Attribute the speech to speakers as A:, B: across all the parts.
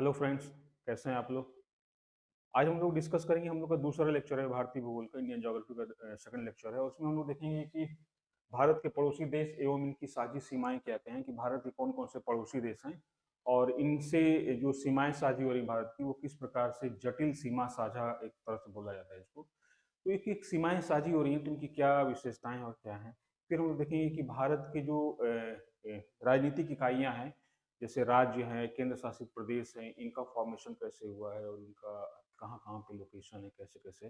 A: Hello friends, कैसे हैं आप लोग। आज हम लोग डिस्कस करेंगे। हम लोग का दूसरा लेक्चर है भारतीय भूगोल का, इंडियन ज्योग्राफी का सेकंड लेक्चर है। उसमें हम लोग देखेंगे कि भारत के पड़ोसी देश एवं इनकी साझी सीमाएं क्या क्या हैं, कि भारत के कौन कौन से पड़ोसी देश हैं और इनसे जो सीमाएं साझी हो रही भारत की, वो किस प्रकार से जटिल सीमा साझा एक तरह से बोला जाता है इसको। तो एक एक सीमाएं साझी हो रही हैं तो इनकी क्या विशेषताएं और क्या हैं। फिर हम लोग देखेंगे कि भारत के जो राजनीतिक इकाइयां हैं, जैसे राज्य हैं, केंद्र शासित प्रदेश हैं, इनका फॉर्मेशन कैसे हुआ है और इनका कहाँ कहाँ पे लोकेशन है, कैसे कैसे।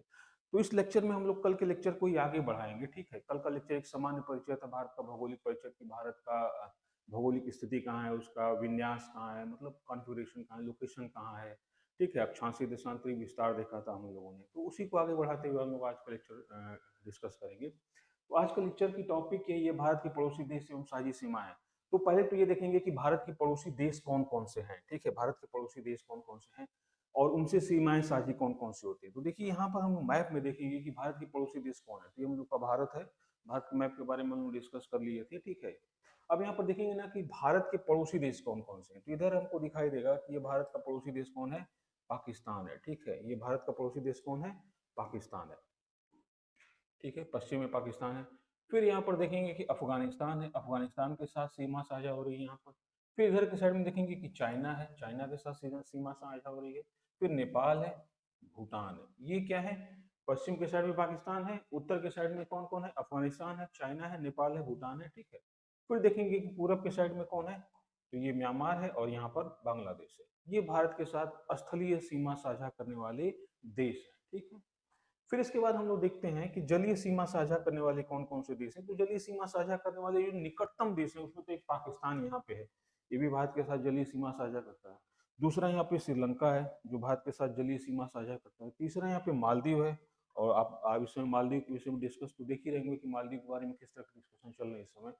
A: तो इस लेक्चर में हम लोग कल के लेक्चर को ही आगे बढ़ाएंगे। ठीक है, कल का लेक्चर एक सामान्य परिचय था भारत का, भौगोलिक परिचय कि भारत का भौगोलिक स्थिति कहाँ है, उसका विन्यास कहाँ है, मतलब कॉन्फ़िगरेशन कहाँ है, लोकेशन कहाँ है। ठीक है, अक्षांशीय देशांतरी विस्तार देखा था हम लोगों ने, तो उसी को आगे बढ़ाते हुए हम लोग आज का लेक्चर डिस्कस करेंगे। तो आज का लेक्चर की टॉपिक यही है, भारत के पड़ोसी देश एवं साझी सीमाएं। तो पहले तो ये देखेंगे कि भारत के पड़ोसी देश कौन कौन से हैं। ठीक है, भारत के पड़ोसी देश कौन कौन से हैं और उनसे सीमाएं साझी कौन कौन सी होती है। तो देखिए यहाँ पर हम मैप में देखेंगे कि भारत के पड़ोसी देश कौन है। तो ये हम लोग का भारत है। भारत के मैप के बारे में हम डिस्कस कर लिए थे। ठीक है, अब यहाँ पर देखेंगे ना कि भारत के पड़ोसी देश कौन कौन से हैं। तो इधर हमको दिखाई देगा कि ये भारत का पड़ोसी देश कौन है, पाकिस्तान है। ठीक है, ये भारत का पड़ोसी देश कौन है, पाकिस्तान है। ठीक है, पश्चिम में पाकिस्तान है। फिर यहाँ पर देखेंगे कि अफगानिस्तान है, अफगानिस्तान के साथ सीमा साझा हो रही है यहाँ पर। फिर इधर के साइड में देखेंगे कि चाइना है, चाइना के साथ सीमा साझा हो रही है। फिर नेपाल है, भूटान है। ये क्या है, पश्चिम के साइड में पाकिस्तान है, उत्तर के साइड में कौन कौन है, अफगानिस्तान है, चाइना है, नेपाल है, भूटान है। ठीक है, फिर देखेंगे कि पूरब के साइड में कौन है, तो ये म्यांमार है और यहाँ पर बांग्लादेश है। ये भारत के साथ स्थलीय सीमा साझा करने वाले देश हैं। ठीक है, फिर इसके बाद हम लोग देखते हैं कि जलीय सीमा साझा करने वाले कौन कौन से देश हैं। तो जलीय सीमा साझा करने वाले जो निकटतम देश है उसमें तो एक पाकिस्तान यहाँ पे है, ये भी भारत के साथ जलीय सीमा साझा करता है। दूसरा यहाँ पे श्रीलंका है जो भारत के साथ जलीय सीमा साझा करता है। तीसरा यहाँ पे मालदीव है, और आप इस समय मालदीव के विषय में डिस्कस तो देख ही रहेंगे कि मालदीव के बारे में किस तरह की डिस्कशन चल रही है इस समय।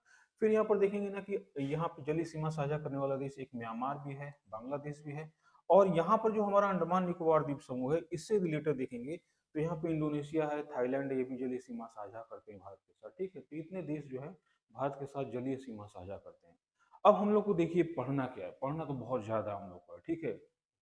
A: फिर यहाँ पर देखेंगे ना कि यहाँ पे जलीय सीमा साझा करने वाला देश एक म्यांमार भी है, बांग्लादेश भी है, और यहाँ पर जो हमारा अंडमान निकोबार द्वीप समूह है इससे रिलेटेड देखेंगे तो यहाँ पे इंडोनेशिया है, थाईलैंड है, ये भी जलीय सीमा साझा करते हैं भारत के साथ। ठीक है, तो इतने देश जो है भारत के साथ जलीय सीमा साझा करते हैं। अब हम लोग को देखिए पढ़ना क्या है, पढ़ना तो बहुत ज्यादा हम लोग का। ठीक है,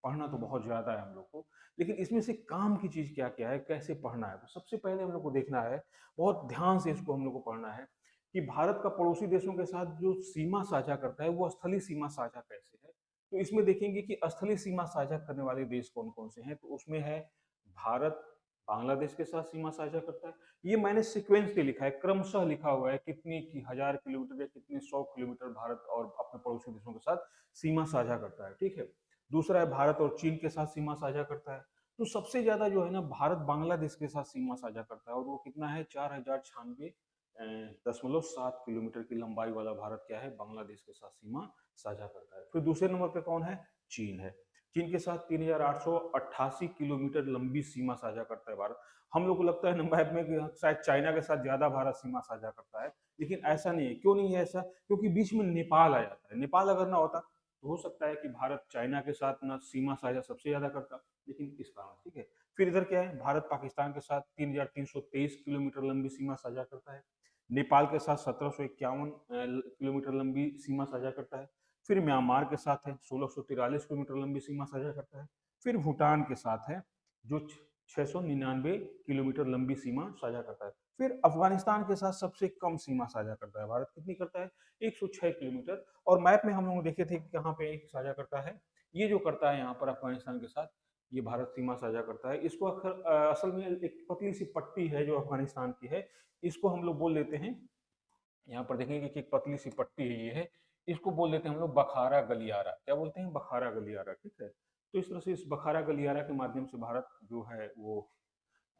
A: पढ़ना तो बहुत ज्यादा है हम लोग को, लेकिन इसमें से काम की चीज क्या क्या है, कैसे पढ़ना है। तो सबसे पहले हम लोग को देखना है, बहुत ध्यान से इसको हम लोग को पढ़ना है कि भारत का पड़ोसी देशों के साथ जो सीमा साझा करता है वो स्थलीय सीमा साझा कैसे है। तो इसमें देखेंगे कि स्थलीय सीमा साझा करने वाले देश कौन कौन से हैं। तो उसमें है भारत, बांग्लादेश के साथ सीमा साझा करता है। ये मैंने सीक्वेंस से लिखा है, क्रमशः लिखा हुआ है, कितनी की 1000 किलोमीटर या कितने 100 किलोमीटर भारत और अपने पड़ोसी देशों के साथ सीमा साझा करता है। ठीक है, दूसरा है भारत और चीन के साथ सीमा साझा करता है। तो सबसे ज्यादा जो है ना भारत बांग्लादेश के साथ सीमा साझा करता है, और वो कितना है, 4096.7 किलोमीटर की लंबाई वाला भारत क्या है, बांग्लादेश के साथ सीमा साझा करता है। फिर दूसरे नंबर पे कौन है, चीन है। चीन के साथ 3888 किलोमीटर लंबी सीमा साझा करता है भारत। हम लोग को लगता है ना मैप में कि शायद चाइना के साथ ज्यादा भारत सीमा साझा करता है, लेकिन ऐसा नहीं है। क्यों नहीं है ऐसा, क्योंकि बीच में नेपाल आ जाता है। नेपाल अगर ना होता तो हो सकता है कि भारत चाइना के साथ ना सीमा साझा सबसे ज्यादा करता, लेकिन इस कारण। ठीक है, फिर इधर क्या है, भारत पाकिस्तान के साथ 3323 किलोमीटर लंबी सीमा साझा करता है। नेपाल के साथ 1751 किलोमीटर लंबी सीमा साझा करता है। फिर म्यांमार के साथ है, 1643 किलोमीटर लंबी सीमा साझा करता है। फिर भूटान के साथ है जो 699 किलोमीटर लंबी सीमा साझा करता है। फिर अफगानिस्तान के साथ सबसे कम सीमा साझा करता है भारत, कितनी करता है, 106 किलोमीटर। और मैप में हम लोग देखे थे कि कहाँ पे एक साझा करता है, ये जो करता है यहाँ पर अफगानिस्तान के साथ, ये भारत सीमा साझा करता है। इसको असल में एक पतली सी पट्टी है जो अफगानिस्तान की है, इसको हम लोग बोल लेते हैं, यहाँ पर देखेंगे कि एक पतली सी पट्टी है, ये है, इसको बोल देते हैं हम लोग बखारा गलियारा। क्या बोलते हैं, बखारा गलियारा। ठीक है, तो इस तरह से इस बखारा गलियारा के माध्यम से भारत जो है वो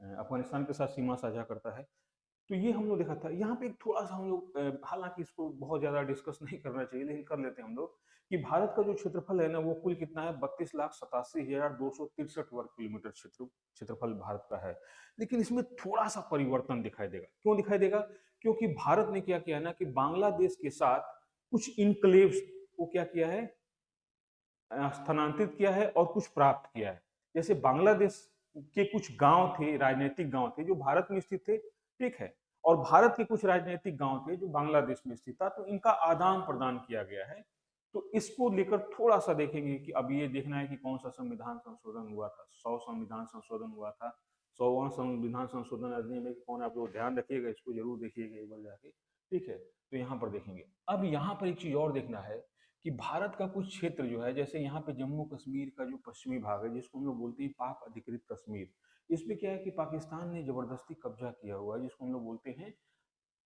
A: अफगानिस्तान के साथ सीमा साझा करता है। तो ये हम लोग देखा था। यहाँ पे एक थोड़ा सा हम लोग हालांकि इसको बहुत ज्यादा डिस्कस नहीं करना चाहिए, लेकिन कर लेते हैं हम लोग, कि भारत का जो क्षेत्रफल है ना वो कुल कितना है, 32,87,263 वर्ग किलोमीटर क्षेत्रफल भारत का है। लेकिन इसमें थोड़ा सा परिवर्तन दिखाई देगा। क्यों दिखाई देगा, क्योंकि भारत ने क्या किया ना कि बांग्लादेश के साथ कुछ इनक्लेव्स को क्या किया है, स्थानांतरित किया है और कुछ प्राप्त किया है। जैसे बांग्लादेश के कुछ गांव थे, राजनीतिक गांव थे जो भारत में स्थित थे। ठीक है, और भारत के कुछ राजनीतिक गांव थे जो बांग्लादेश में स्थित था। तो इनका आदान प्रदान किया गया है। तो इसको लेकर थोड़ा सा देखेंगे कि अब ये देखना है कि कौन सा संविधान संशोधन हुआ था। 100 संविधान संशोधन हुआ था। 100वां संविधान संशोधन अधिनियम है कि कौन है, आप लोग ध्यान रखिएगा, इसको जरूर देखिएगा एक बार जाके, ठीक है। तो यहाँ पर देखेंगे। अब यहाँ पर एक चीज और देखना है कि भारत का कुछ क्षेत्र जो है, जैसे यहाँ पे जम्मू कश्मीर का जो पश्चिमी भाग है, जिसको हम लोग बोलते हैं पाक अधिकृत कश्मीर, इस पे क्या है कि पाकिस्तान ने जबरदस्ती कब्जा किया हुआ है, जिसको हम लोग बोलते हैं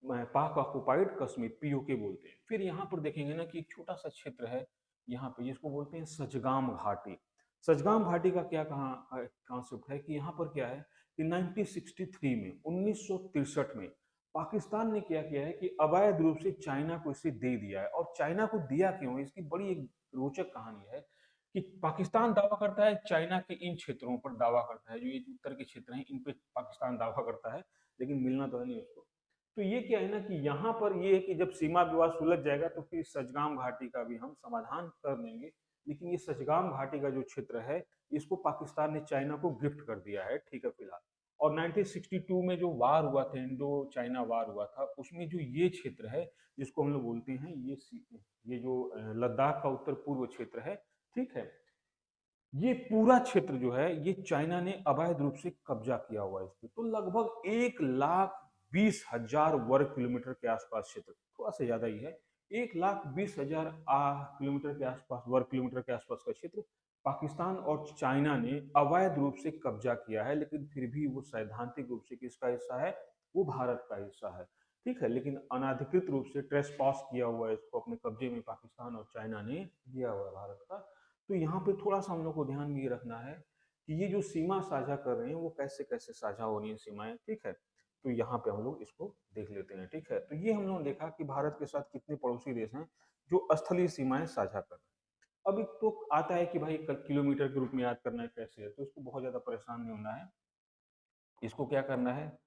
A: पाक ऑक्युपाइड कश्मीर, पीओके बोलते हैं। फिर यहाँ पर देखेंगे ना कि एक छोटा सा क्षेत्र है यहाँ पे, जिसको बोलते हैं सजगाम घाटी। सजगाम घाटी का क्या कहाँ कॉन्सेप्ट है कि यहाँ पर क्या है कि 1963 में 1963 में पाकिस्तान ने क्या किया है कि अवैध रूप से चाइना को इसे दे दिया है। और चाइना को दिया क्यों है, इसकी बड़ी एक रोचक कहानी है कि पाकिस्तान दावा करता है चाइना के इन क्षेत्रों पर दावा करता है, जो ये उत्तर के क्षेत्र हैं इन पे पाकिस्तान दावा करता है, लेकिन मिलना तो है नहीं उसको। तो ये क्या है ना कि यहाँ पर ये है कि जब सीमा विवाद सुलझ जाएगा तो फिर सजगाम घाटी का भी हम समाधान कर लेंगे। लेकिन ये सजगाम घाटी का जो क्षेत्र है, इसको पाकिस्तान ने चाइना को गिफ्ट कर दिया है, ठीक है फिलहाल। और 1962 में जो वार हुआ था, इंडो चाइना वार हुआ था, उसमें जो ये क्षेत्र है जिसको हम लोग बोलते हैं ये जो लद्दाख का उत्तर पूर्व क्षेत्र है, ठीक है, ये पूरा क्षेत्र जो है ये चाइना ने अवैध रूप से कब्जा किया हुआ है इस पे। तो लगभग 1,20,000 वर्ग किलोमीटर के आसपास क्षेत्र, थोड़ा सा ज्यादा ही है, 1,20,000 किलोमीटर के आसपास, वर्ग किलोमीटर के आसपास का क्षेत्र पाकिस्तान और चाइना ने अवैध रूप से कब्जा किया है। लेकिन फिर भी वो सैद्धांतिक रूप से किसका हिस्सा है, वो भारत का हिस्सा है, ठीक है। लेकिन अनाधिकृत रूप से ट्रेस पास किया हुआ है, इसको अपने कब्जे में पाकिस्तान और चाइना ने दिया हुआ है भारत का। तो यहाँ पे थोड़ा सा हम लोग को ध्यान ये रखना है कि ये जो सीमा साझा कर रहे हैं वो कैसे कैसे साझा हो रही है सीमाएं, ठीक है। तो यहाँ पे हम लोग इसको देख लेते हैं, ठीक है। तो ये हम लोगों ने देखा कि भारत के साथ कितने पड़ोसी देश हैं जो स्थलीय सीमाएं साझा कर रहे हैं। अब एक तो आता है कि भाई किलोमीटर के रूप में याद करना है कैसे है, तो इसको बहुत ज्यादा परेशान नहीं होना है। इसको क्या करना है,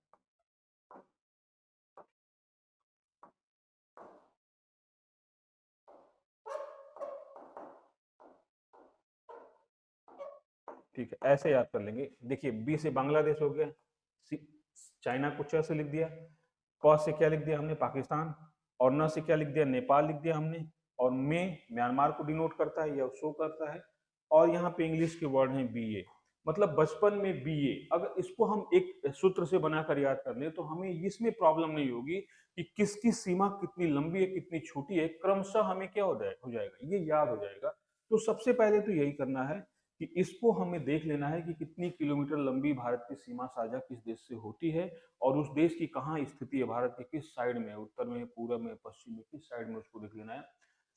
A: ठीक है, ऐसे याद कर लेंगे। देखिए, बी से बांग्लादेश हो गया, चाइना को च से लिख दिया, प से क्या लिख दिया हमने, पाकिस्तान, और न से क्या लिख दिया, नेपाल लिख दिया हमने, और में म्यांमार को डिनोट करता है या शो करता है, और यहाँ पे इंग्लिश के वर्ड हैं बी ए, मतलब बचपन में बी ए। अगर इसको हम एक सूत्र से बनाकर याद कर ले तो हमें इसमें प्रॉब्लम नहीं होगी कि किसकी सीमा कितनी लंबी है कितनी छोटी है, क्रमशः हमें क्या हो जाएगा, ये याद हो जाएगा। तो सबसे पहले तो यही करना है कि इसको हमें देख लेना है कि कितनी किलोमीटर लंबी भारत की सीमा साझा किस देश से होती है, और उस देश की कहाँ स्थिति है, भारत के किस साइड में है, उत्तर में, पूर्व में, पश्चिम में, किस साइड में, उसको देख लेना है।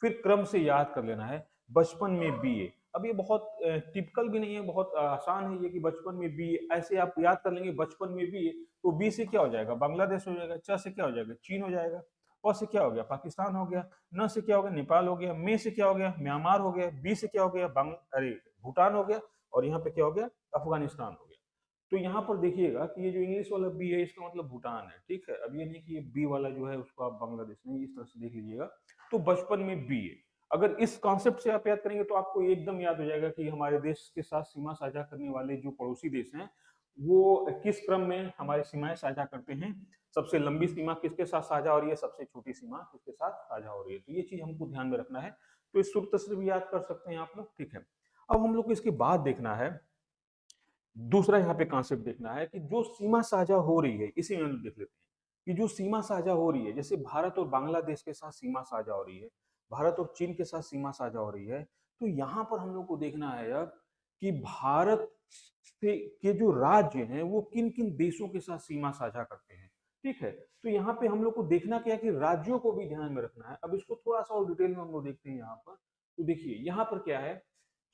A: फिर क्रम से याद कर लेना है, बचपन में बीए। अब ये बहुत टिपिकल भी नहीं है, बहुत आसान है ये कि बचपन में बीए ऐसे आप याद कर लेंगे, बचपन में बीए। तो बी से क्या हो जाएगा, बांग्लादेश हो जाएगा, च से क्या हो जाएगा, चीन हो जाएगा, प से क्या हो गया, पाकिस्तान हो गया, न से क्या हो गया, नेपाल हो गया, में से क्या हो गया, म्यांमार हो गया, बी से क्या हो गया, अरे भूटान हो गया, और यहाँ पे क्या हो गया, अफगानिस्तान हो गया। तो यहाँ पर देखिएगा कि ये जो इंग्लिश वाला बी है इसका मतलब भूटान है, ठीक है। अब ये नहीं कि ये बी वाला जो है उसको आप बांग्लादेश नहीं, इस तरह से देख लीजिएगा। तो बचपन में बी है, अगर इस कॉन्सेप्ट से आप याद करेंगे तो आपको एकदम याद हो जाएगा कि हमारे देश के साथ सीमा साझा करने वाले जो पड़ोसी देश हैं वो किस क्रम में हमारी सीमाएं साझा करते हैं, सबसे लंबी सीमा किसके साथ साझा हो रही है, सबसे छोटी सीमा किसके साथ साझा हो रही है। तो ये चीज हमको ध्यान में रखना है। तो इस सूत्र से भी याद कर सकते हैं आप लोग, ठीक है। अब हम लोग को इसके बाद देखना है, दूसरा यहाँ पे कॉन्सेप्ट देखना है कि जो सीमा साझा हो रही है, इसी में हम देख लेते हैं कि जो सीमा साझा हो रही है, जैसे भारत और बांग्लादेश के साथ सीमा साझा हो रही है, भारत और चीन के साथ सीमा साझा हो रही है, तो यहाँ पर हम लोग को देखना है अब कि भारत से के जो राज्य हैं वो किन किन देशों के साथ सीमा साझा करते हैं, ठीक है। तो यहाँ पे हम लोग को देखना क्या है कि राज्यों को भी ध्यान में रखना है। अब इसको थोड़ा सा और डिटेल में हम लोग देखते हैं यहाँ पर। तो देखिए यहाँ पर क्या है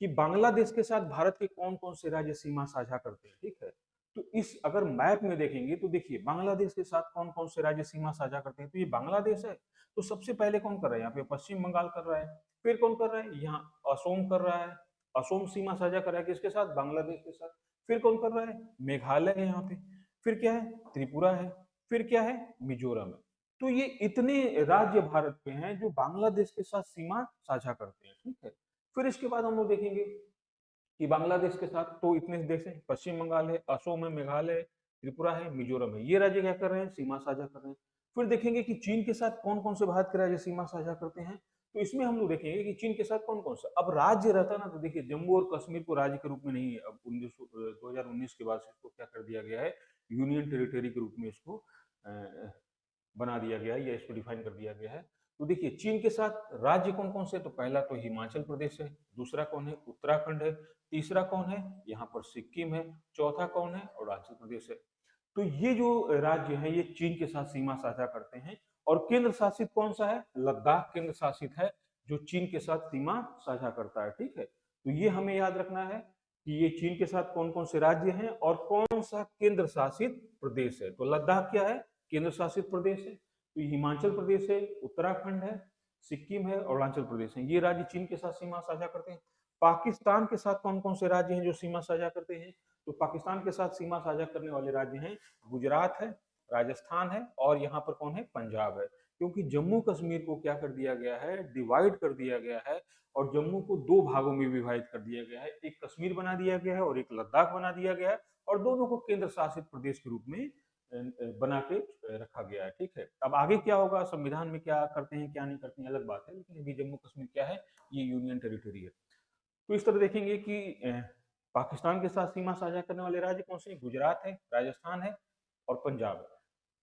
A: कि बांग्लादेश के साथ भारत के कौन कौन से राज्य सीमा साझा करते हैं, ठीक है। तो इस अगर मैप में देखेंगे तो देखिए बांग्लादेश के साथ कौन कौन से राज्य सीमा साझा करते हैं, तो ये बांग्लादेश है। तो सबसे पहले कौन कर रहा है, यहाँ पे पश्चिम बंगाल कर रहा है, फिर कौन कर रहा है, यहाँ असोम कर रहा है, असोम सीमा साझा कर रहा है किसके साथ, बांग्लादेश के साथ। फिर कौन कर रहा है, मेघालय है यहाँ पे, फिर क्या है, त्रिपुरा है, फिर क्या है, मिजोरम है। तो ये इतने राज्य भारत के हैं जो बांग्लादेश के साथ सीमा साझा करते हैं, ठीक है। फिर इसके बाद हम लोग देखेंगे कि बांग्लादेश के साथ तो इतने देश हैं, पश्चिम बंगाल है, असम है, मेघालय है, त्रिपुरा है, मिजोरम है, ये राज्य क्या कर रहे हैं, सीमा साझा कर रहे हैं। फिर देखेंगे कि चीन के साथ कौन कौन से भारत के राज्य सीमा साझा करते हैं। तो इसमें हम लोग देखेंगे कि चीन के साथ कौन कौन सा अब राज्य रहता ना, तो देखिए जम्मू और कश्मीर को राज्य के रूप में नहीं, अब 2019 के बाद से इसको क्या कर दिया गया है, यूनियन टेरिटरी के रूप में इसको बना दिया गया है या इसको डिफाइन कर दिया गया है। तो देखिए चीन के साथ राज्य कौन कौन से, तो पहला तो हिमाचल प्रदेश है, दूसरा कौन है, उत्तराखंड है, तीसरा कौन है, यहाँ पर सिक्किम है, चौथा कौन है, अरुणाचल प्रदेश है। तो ये जो राज्य है ये चीन के साथ सीमा साझा करते हैं। और केंद्र शासित कौन सा है, लद्दाख केंद्र शासित है, जो चीन के साथ सीमा साझा करता है। ठीक है, तो ये हमें याद रखना है कि ये चीन के साथ कौन कौन से राज्य हैं और कौन सा केंद्र शासित प्रदेश है। तो लद्दाख क्या है, केंद्र शासित प्रदेश है। तो हिमाचल प्रदेश है, उत्तराखंड है, सिक्किम है, अरुणाचल प्रदेश है, ये राज्य चीन के साथ सीमा साझा करते हैं। पाकिस्तान के साथ कौन कौन से राज्य हैं जो सीमा साझा करते हैं, तो पाकिस्तान के साथ सीमा साझा करने वाले राज्य हैं गुजरात है, राजस्थान है और यहाँ पर कौन है, पंजाब है। क्योंकि जम्मू कश्मीर को क्या कर दिया गया है, डिवाइड कर दिया गया है और जम्मू को दो भागों में विभाजित कर दिया गया है, एक कश्मीर बना दिया गया है और एक लद्दाख बना दिया गया है, और दोनों को केंद्र शासित प्रदेश के रूप में बना के रखा गया है। ठीक है, अब आगे क्या होगा, संविधान में क्या करते हैं क्या नहीं करते हैं अलग बात है, लेकिन अभी जम्मू कश्मीर क्या है, ये यूनियन टेरिटरी है। तो इस तरह देखेंगे कि पाकिस्तान के साथ सीमा साझा करने वाले राज्य कौन से हैं, गुजरात है, राजस्थान है और पंजाब है।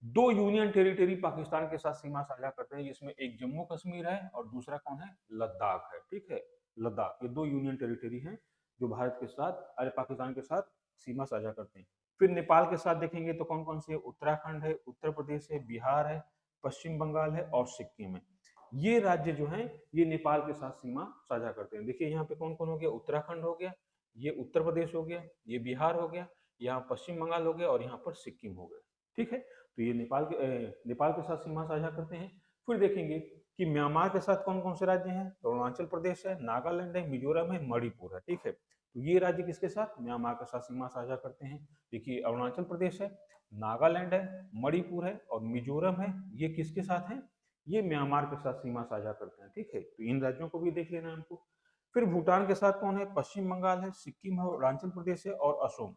A: दो यूनियन टेरिटरी पाकिस्तान के साथ सीमा साझा करते हैं, जिसमें एक जम्मू कश्मीर है और दूसरा कौन है, लद्दाख है। ठीक है, लद्दाख, ये दो यूनियन टेरिटरी हैं जो भारत के साथ, अरे पाकिस्तान के साथ सीमा साझा करते हैं। फिर नेपाल के साथ देखेंगे तो कौन कौन से, उत्तराखंड है, उत्तर प्रदेश है, बिहार है, पश्चिम बंगाल है और सिक्किम है। ये राज्य जो हैं ये नेपाल के साथ सीमा साझा करते हैं। देखिए यहाँ पे कौन कौन हो गया, उत्तराखंड हो गया, ये उत्तर प्रदेश हो गया, ये बिहार हो गया, यहाँ पश्चिम बंगाल हो गया और यहाँ पर सिक्किम हो गया। ठीक है, तो ये नेपाल के साथ सीमा साझा करते हैं। फिर देखेंगे कि म्यांमार के साथ कौन कौन से राज्य हैं, तो अरुणाचल प्रदेश है, नागालैंड है, मिजोरम है, मणिपुर है। ठीक है, तो ये राज्य किसके साथ, म्यांमार के साथ सीमा साझा करते हैं। देखिए अरुणाचल प्रदेश है, नागालैंड है, मणिपुर है और मिजोरम है, ये किसके साथ है, ये म्यांमार के साथ सीमा साझा करते हैं। ठीक है, तो इन राज्यों को भी देख लेना है हमको। फिर भूटान के साथ कौन है, पश्चिम बंगाल है, सिक्किम है, अरुणाचल प्रदेश है और असम,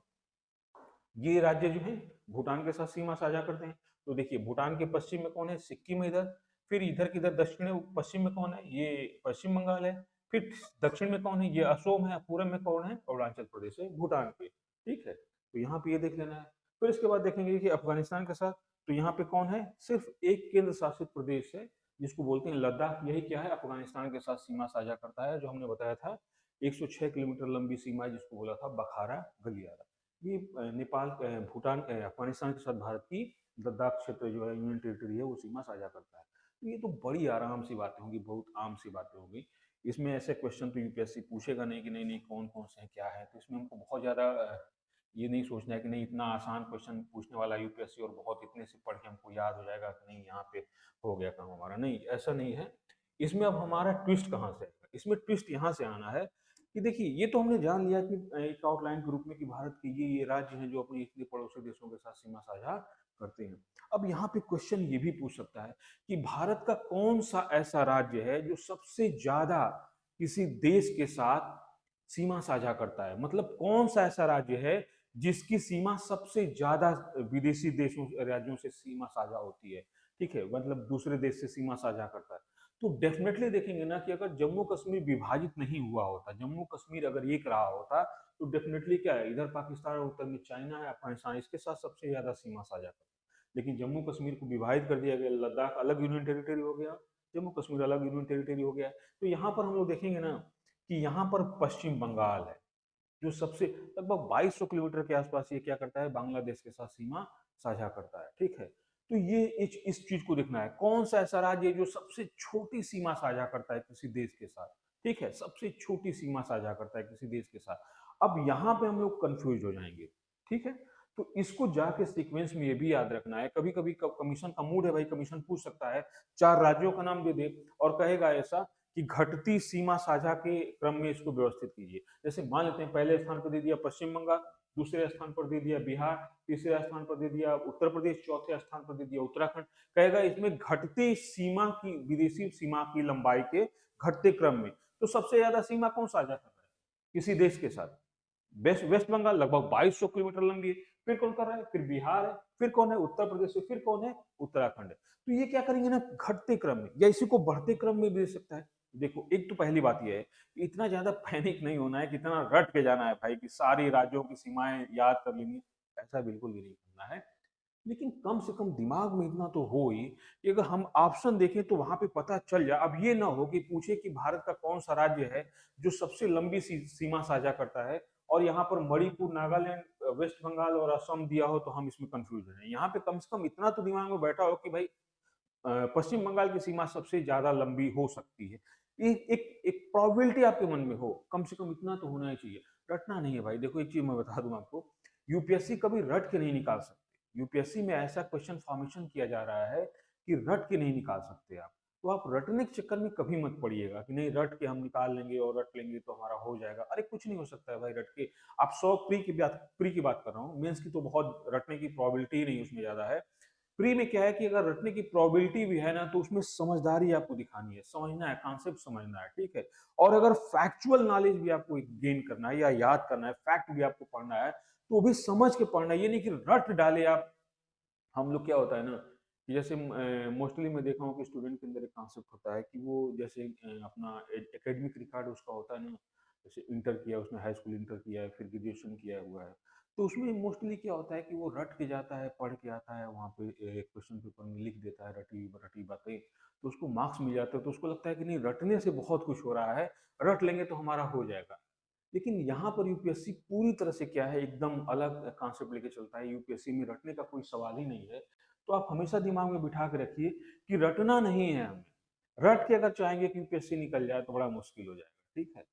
A: ये राज्य जो है भूटान के साथ सीमा साझा करते हैं। तो देखिए भूटान के पश्चिम में कौन है, सिक्किम है इधर, फिर इधर किधर दक्षिण पश्चिम में कौन है, ये पश्चिम बंगाल है, फिर दक्षिण में कौन है, ये असम है, पूर्व में कौन है, अरुणाचल प्रदेश है भूटान पे। ठीक है, तो यहाँ पे ये देख लेना है। फिर इसके बाद देखेंगे कि अफगानिस्तान के साथ, तो यहाँ पे कौन है, सिर्फ एक केंद्र शासित प्रदेश है जिसको बोलते हैं लद्दाख, यही क्या है, अफगानिस्तान के साथ सीमा साझा करता है, जो हमने बताया था 106 किलोमीटर लंबी सीमा, जिसको बोला था बखारा गलियारा। ये नेपाल, भूटान, अफगानिस्तान के साथ भारत की लद्दाख क्षेत्र जो है यूनियन टेरिटरी है वो सीमा साझा करता है। तो ये तो बड़ी आराम सी बातें होंगी, बहुत आम सी बातें होंगी। इसमें ऐसे क्वेश्चन तो यूपीएससी पूछेगा नहीं कि नहीं नहीं कौन कौन से हैं क्या है, तो इसमें हमको बहुत ज़्यादा ये नहीं सोचना है कि नहीं इतना आसान क्वेश्चन पूछने वाला यूपीएससी और बहुत इतने से पढ़ के हमको याद हो जाएगा कि नहीं यहाँ पे हो गया काम हमारा, नहीं ऐसा नहीं है। इसमें अब हमारा ट्विस्ट कहाँ से आएगा, इसमें ट्विस्ट यहाँ से आना है कि देखिए ये तो हमने जान लिया कि एक आउटलाइन के रूप में कि भारत के ये राज्य हैं जो अपने इतने पड़ोसी देशों के साथ सीमा साझा करते हैं। अब यहाँ पे क्वेश्चन ये भी पूछ सकता है कि भारत का कौन सा ऐसा राज्य है जो सबसे ज्यादा किसी देश के साथ सीमा साझा करता है, मतलब कौन सा ऐसा राज्य है जिसकी सीमा सबसे ज्यादा विदेशी देशों राज्यों से सीमा साझा होती है। ठीक है, मतलब दूसरे देश से सीमा साझा करता है। तो डेफिनेटली देखेंगे ना कि अगर जम्मू कश्मीर विभाजित नहीं हुआ होता, जम्मू कश्मीर अगर एक रहा होता, तो डेफिनेटली क्या है, इधर पाकिस्तान और उत्तर में चाइना है, अफगानिस्तान, इसके साथ सबसे ज्यादा सीमा साझा करता है। लेकिन जम्मू कश्मीर को विभाजित कर दिया गया, लद्दाख अलग यूनियन टेरिटरी हो गया, जम्मू कश्मीर अलग यूनियन टेरिटरी हो गया। तो यहाँ पर हम लोग देखेंगे ना कि यहाँ पर पश्चिम बंगाल है जो सबसे लगभग 2200 किलोमीटर के आसपास ये क्या करता है, बांग्लादेश के साथ सीमा साझा करता है। ठीक है, तो ये इस चीज को देखना है, कौन सा ऐसा राज्य है जो सबसे छोटी सीमा साझा करता है किसी देश के साथ। ठीक है, सबसे छोटी सीमा साझा करता है किसी देश के साथ। अब यहाँ पे हम लोग कंफ्यूज हो जाएंगे। ठीक है, तो इसको जाके सीक्वेंस में ये भी याद रखना है, कभी कभी कमीशन का मूड है भाई, कमीशन पूछ सकता है 4 राज्यों का नाम दे दे और कहेगा ऐसा कि घटती सीमा साझा के क्रम में इसको व्यवस्थित कीजिए। जैसे मान लेते हैं पहले स्थान पर दे दिया पश्चिम बंगाल, दूसरे स्थान पर दे दिया बिहार, तीसरे स्थान पर दे दिया उत्तर प्रदेश, चौथे स्थान पर दे दिया उत्तराखंड। कहेगा इसमें घटती सीमा की, विदेशी सीमा की लंबाई के घटते क्रम में, तो सबसे ज्यादा सीमा कौन साझा कर रहा है किसी देश के साथ, वेस्ट बंगाल लगभग 2200 किलोमीटर लंबी है। फिर कौन कर रहा है, फिर बिहार है, फिर कौन है, उत्तर प्रदेश है, फिर कौन है, उत्तराखंड है। तो ये क्या करेंगे ना, घटते क्रम में या इसी को बढ़ते क्रम में भी दे सकता है। देखो, एक तो पहली बात ये है कि इतना ज़्यादा पैनिक नहीं होना है कि इतना रट के जाना है भाई कि सारी राज्यों की सीमाएँ याद कर लेंगे, ऐसा बिल्कुल भी नहीं करना है। लेकिन कम से कम दिमाग में इतना तो हो ही कि अगर हम ऑप्शन देखें तो वहाँ पे पता चल जाए। अब ये ना हो कि पूछे कि भारत का कौन-सा राज्य है जो सबसे लंबी सीमा साझा करता है और यहाँ पर मणिपुर, नागालैंड, वेस्ट बंगाल और असम दिया हो तो हम इसमें कन्फ्यूज़ हैं। यहाँ पे कम से कम इतना तो दिमाग में बैठा हो कि भाई पश्चिम बंगाल की सीमा सबसे ज़्यादा लंबी हो सकती है। एक एक एक प्रोबेबिलिटी आपके मन में हो, कम से कम इतना तो होना ही चाहिए। रटना नहीं है भाई, देखो एक चीज़ मैं बता दूँ आपको, यूपीएससी कभी रट के नहीं निकाल सकती। यूपीएससी में ऐसा क्वेश्चन फॉर्मेशन किया जा रहा है कि रट के नहीं निकाल सकते आप। तो आप रटने के चक्कर में कभी मत पड़िएगा कि नहीं रट के हम निकाल लेंगे और रट लेंगे तो हमारा हो जाएगा। अरे कुछ नहीं हो सकता है भाई रट के। आप 100 प्री की बात कर रहा हूँ, मेंस की तो बहुत रटने की प्रोबेबिलिटी ही नहीं उसमें ज़्यादा है। प्री में क्या है कि अगर रटने की प्रोबेबिलिटी भी है ना तो उसमें समझदारी आपको दिखानी है, समझना है, कॉन्सेप्ट समझना है, ठीक है। और अगर फैक्चुअल नॉलेज भी आपको गेन करना है या याद करना है, फैक्ट भी आपको पढ़ना है, तो भी समझ के पढ़ना है। ये नहीं कि रट डाले आप। हम लोग क्या होता है ना कि जैसे मोस्टली मैं देखा हूँ कि स्टूडेंट के अंदर एक कॉन्सेप्ट होता है कि वो जैसे अपना एकेडमिक रिकॉर्ड उसका होता है ना, जैसे इंटर किया उसने, हाई स्कूल इंटर किया है, फिर ग्रेजुएशन किया हुआ है, तो उसमें मोस्टली क्या होता है कि वो रट के जाता है, पढ़ के आता है, वहाँ पे क्वेश्चन पेपर में लिख देता है रटी रटी बातें, तो उसको मार्क्स मिल जाते हैं। तो उसको लगता है कि नहीं रटने से बहुत कुछ हो रहा है, रट लेंगे तो हमारा हो जाएगा। लेकिन यहाँ पर यूपीएससी पूरी तरह से क्या है, एकदम अलग कॉन्सेप्ट लेके चलता है। यूपीएससी में रटने का कोई सवाल ही नहीं है। तो आप हमेशा दिमाग में बिठा के रखिए कि रटना नहीं है हमें। रट के अगर चाहेंगे कि यूपीएससी निकल जाए तो बड़ा मुश्किल हो जाएगा, ठीक है।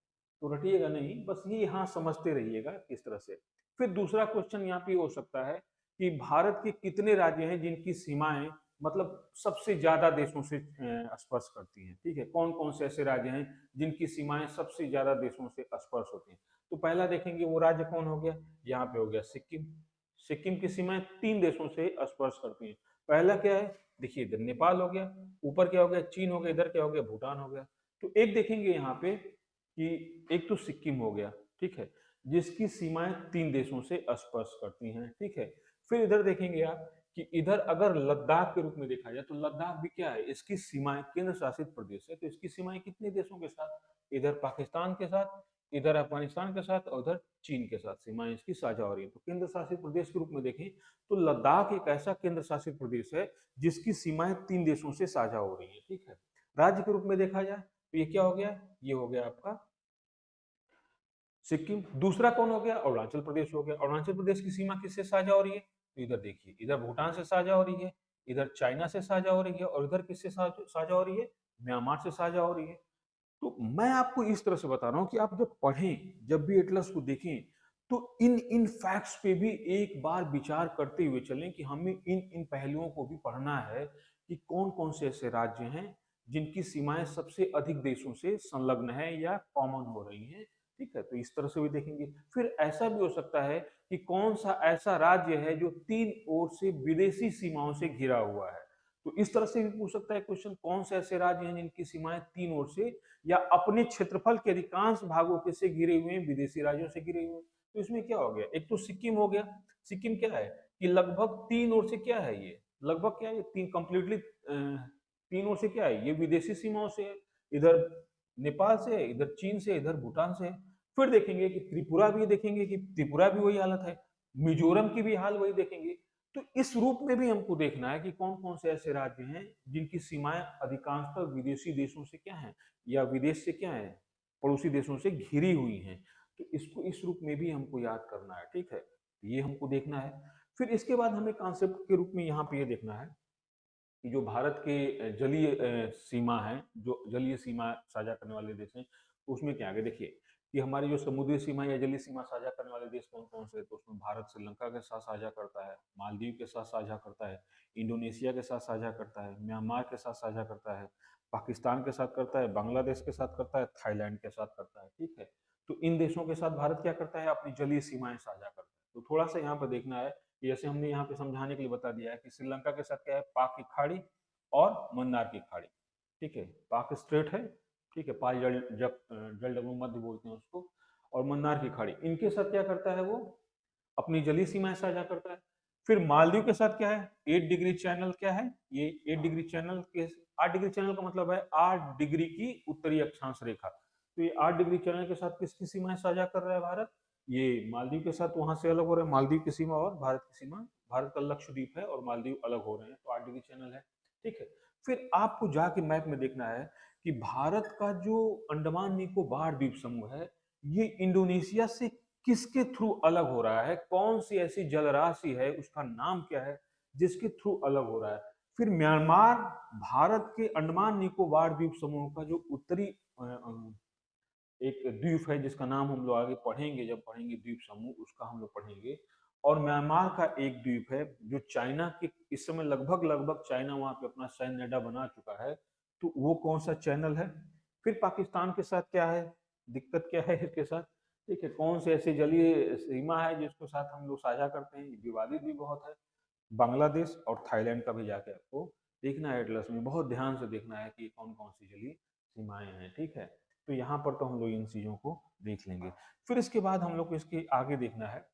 A: तो रटिएगा नहीं, बस ये यहाँ समझते रहिएगा किस तरह से। फिर दूसरा क्वेश्चन यहाँ पे हो सकता है कि भारत के कितने राज्य हैं जिनकी सीमाएं मतलब सबसे ज्यादा देशों से स्पर्श करती हैं, ठीक है। कौन कौन से ऐसे राज्य हैं जिनकी सीमाएं सबसे ज्यादा देशों से स्पर्श होती हैं। तो पहला देखेंगे वो राज्य कौन हो गया, यहाँ पे हो गया सिक्किम। सिक्किम की सीमाएं 3 देशों से स्पर्श करती हैं। पहला क्या है, देखिए इधर नेपाल हो गया, ऊपर क्या हो गया चीन हो गया, इधर क्या हो गया भूटान हो गया। तो एक देखेंगे यहाँ पे कि एक तो सिक्किम हो गया, ठीक है, जिसकी सीमाएं 3 देशों से स्पर्श करती हैं, ठीक है। फिर इधर देखेंगे आप कि इधर अगर लद्दाख के रूप में देखा जाए तो लद्दाख भी क्या है, इसकी सीमाएं केंद्र शासित प्रदेश है, तो इसकी सीमाएं कितने देशों के साथ, इधर पाकिस्तान के साथ, इधर अफगानिस्तान के साथ और उधर चीन के साथ सीमाएं इसकी साझा हो रही है। तो केंद्र शासित प्रदेश के रूप में देखें तो लद्दाख एक ऐसा केंद्र शासित प्रदेश है जिसकी सीमाएं 3 देशों से साझा हो रही है, ठीक है। राज्य के रूप में देखा जाए तो ये क्या हो गया, ये हो गया आपका सिक्किम। दूसरा कौन हो गया, अरुणाचल प्रदेश हो गया। अरुणाचल प्रदेश की सीमा किससे साझा हो रही है, तो इधर देखिए, इधर भूटान से साझा हो रही है, इधर चाइना से साझा हो रही है और इधर किससे साझा हो रही है, म्यांमार से साझा हो रही है। तो मैं आपको इस तरह से बता रहा हूं कि आप जब पढ़ें, जब भी एटलस को देखें, तो इन इन फैक्ट्स पे भी एक बार विचार करते हुए चलें कि हमें इन इन पहलुओं को भी पढ़ना है कि कौन कौन से ऐसे राज्य हैं जिनकी सीमाएं सबसे अधिक देशों से संलग्न है या कॉमन हो रही हैं, ठीक है। तो इस तरह से भी देखेंगे। फिर ऐसा भी हो सकता है कि कौन सा ऐसा राज्य है जो 3 ओर से विदेशी सीमाओं से घिरा हुआ है। तो इस तरह से भी पूछ सकता है क्वेश्चन, कौन से ऐसे राज्य हैं जिनकी सीमाएं 3 ओर से या अपने क्षेत्रफल के अधिकांश भागों के से घिरे हुए हैं, विदेशी राज्यों से घिरे हुए हैं। तो इसमें क्या हो गया, एक तो सिक्किम हो गया। सिक्किम क्या है कि लगभग 3 ओर से क्या है, ये लगभग क्या है, ये तीन कंप्लीटली 3 ओर से क्या है, ये विदेशी सीमाओं से है। इधर नेपाल से है, इधर चीन से, इधर भूटान से है। फिर देखेंगे कि त्रिपुरा भी, देखेंगे कि त्रिपुरा भी वही हालत है, मिजोरम की भी हाल वही देखेंगे। तो इस रूप में भी हमको देखना है कि कौन कौन से ऐसे राज्य हैं जिनकी सीमाएं अधिकांशतः विदेशी देशों से क्या है या विदेश से क्या है, पड़ोसी देशों से घिरी हुई हैं। तो इसको इस रूप में भी हमको याद करना है, ठीक है। ये हमको देखना है। फिर इसके बाद हमें कॉन्सेप्ट के रूप में यहाँ पे ये देखना है कि जो भारत के जलीय सीमा है, जो जलीय सीमा साझा करने वाले देश हैं, तो उसमें क्या आगे देखिए कि हमारी जो समुद्री सीमा या जलीय सीमा साझा करने वाले देश कौन कौन से हैं, तो उसमें भारत श्रीलंका के साथ साझा करता है, मालदीव के साथ साझा करता है, इंडोनेशिया के साथ साझा करता है, म्यांमार के साथ साझा करता है, पाकिस्तान के साथ करता है, बांग्लादेश के साथ करता है, थाईलैंड के साथ करता है, ठीक है। तो इन देशों के साथ भारत क्या करता है, अपनी जलीय सीमाएं साझा करता है। तो थोड़ा सा यहाँ पर देखना है कि जैसे हमने यहाँ पे समझाने के लिए बता दिया है कि श्रीलंका के साथ क्या है, पाक की खाड़ी और मन्नार की खाड़ी, ठीक है। पाक स्ट्रेट है, ठीक है, पाल जल जब जल मध्य बोलते हैं उसको, और मन्नार की खाड़ी, इनके साथ क्या करता है वो, अपनी जलीय सीमाएं साझा करता है। फिर मालदीव के साथ क्या है, 8 डिग्री चैनल क्या है, ये 8 डिग्री चैनल के 8 डिग्री चैनल का मतलब है 8 डिग्री की उत्तरी अक्षांश रेखा। तो ये 8 डिग्री चैनल के साथ किसकी सीमाएं साझा कर रहा है भारत? ये मालदीव के साथ वहां से अलग हो रहा है, मालदीव की सीमा और भारत की सीमा, भारत का लक्षद्वीप है और मालदीव अलग हो रहे हैं, तो 8 डिग्री चैनल है। ठीक है, फिर आपको जाके मैप में देखना है कि भारत का जो अंडमान निकोबार द्वीप समूह है, ये इंडोनेशिया से किसके थ्रू अलग हो रहा है, कौन सी ऐसी जलराशि है, उसका नाम क्या है जिसके थ्रू अलग हो रहा है। फिर म्यांमार भारत के अंडमान निकोबार द्वीप समूह का जो उत्तरी एक द्वीप है जिसका नाम हम लोग आगे पढ़ेंगे, जब पढ़ेंगे द्वीप समूह उसका हम लोग पढ़ेंगे। और म्यांमार का एक द्वीप है जो चाइना के इस समय लगभग लगभग चाइना वहां पे अपना सैन्य अड्डा बना चुका है, तो वो कौन सा चैनल है। फिर पाकिस्तान के साथ क्या है, दिक्कत क्या है इसके साथ, ठीक है, कौन से ऐसी जलीय सीमा है जिसके साथ हम लोग साझा करते हैं, विवादित भी बहुत है। बांग्लादेश और थाईलैंड का भी जाके आपको देखना है, एटलस में बहुत ध्यान से देखना है कि कौन कौन सी जलीय सीमाएं हैं। ठीक है, तो यहाँ पर तो हम लोग इन चीजों को देख लेंगे। फिर इसके बाद हम लोग को इसके आगे देखना है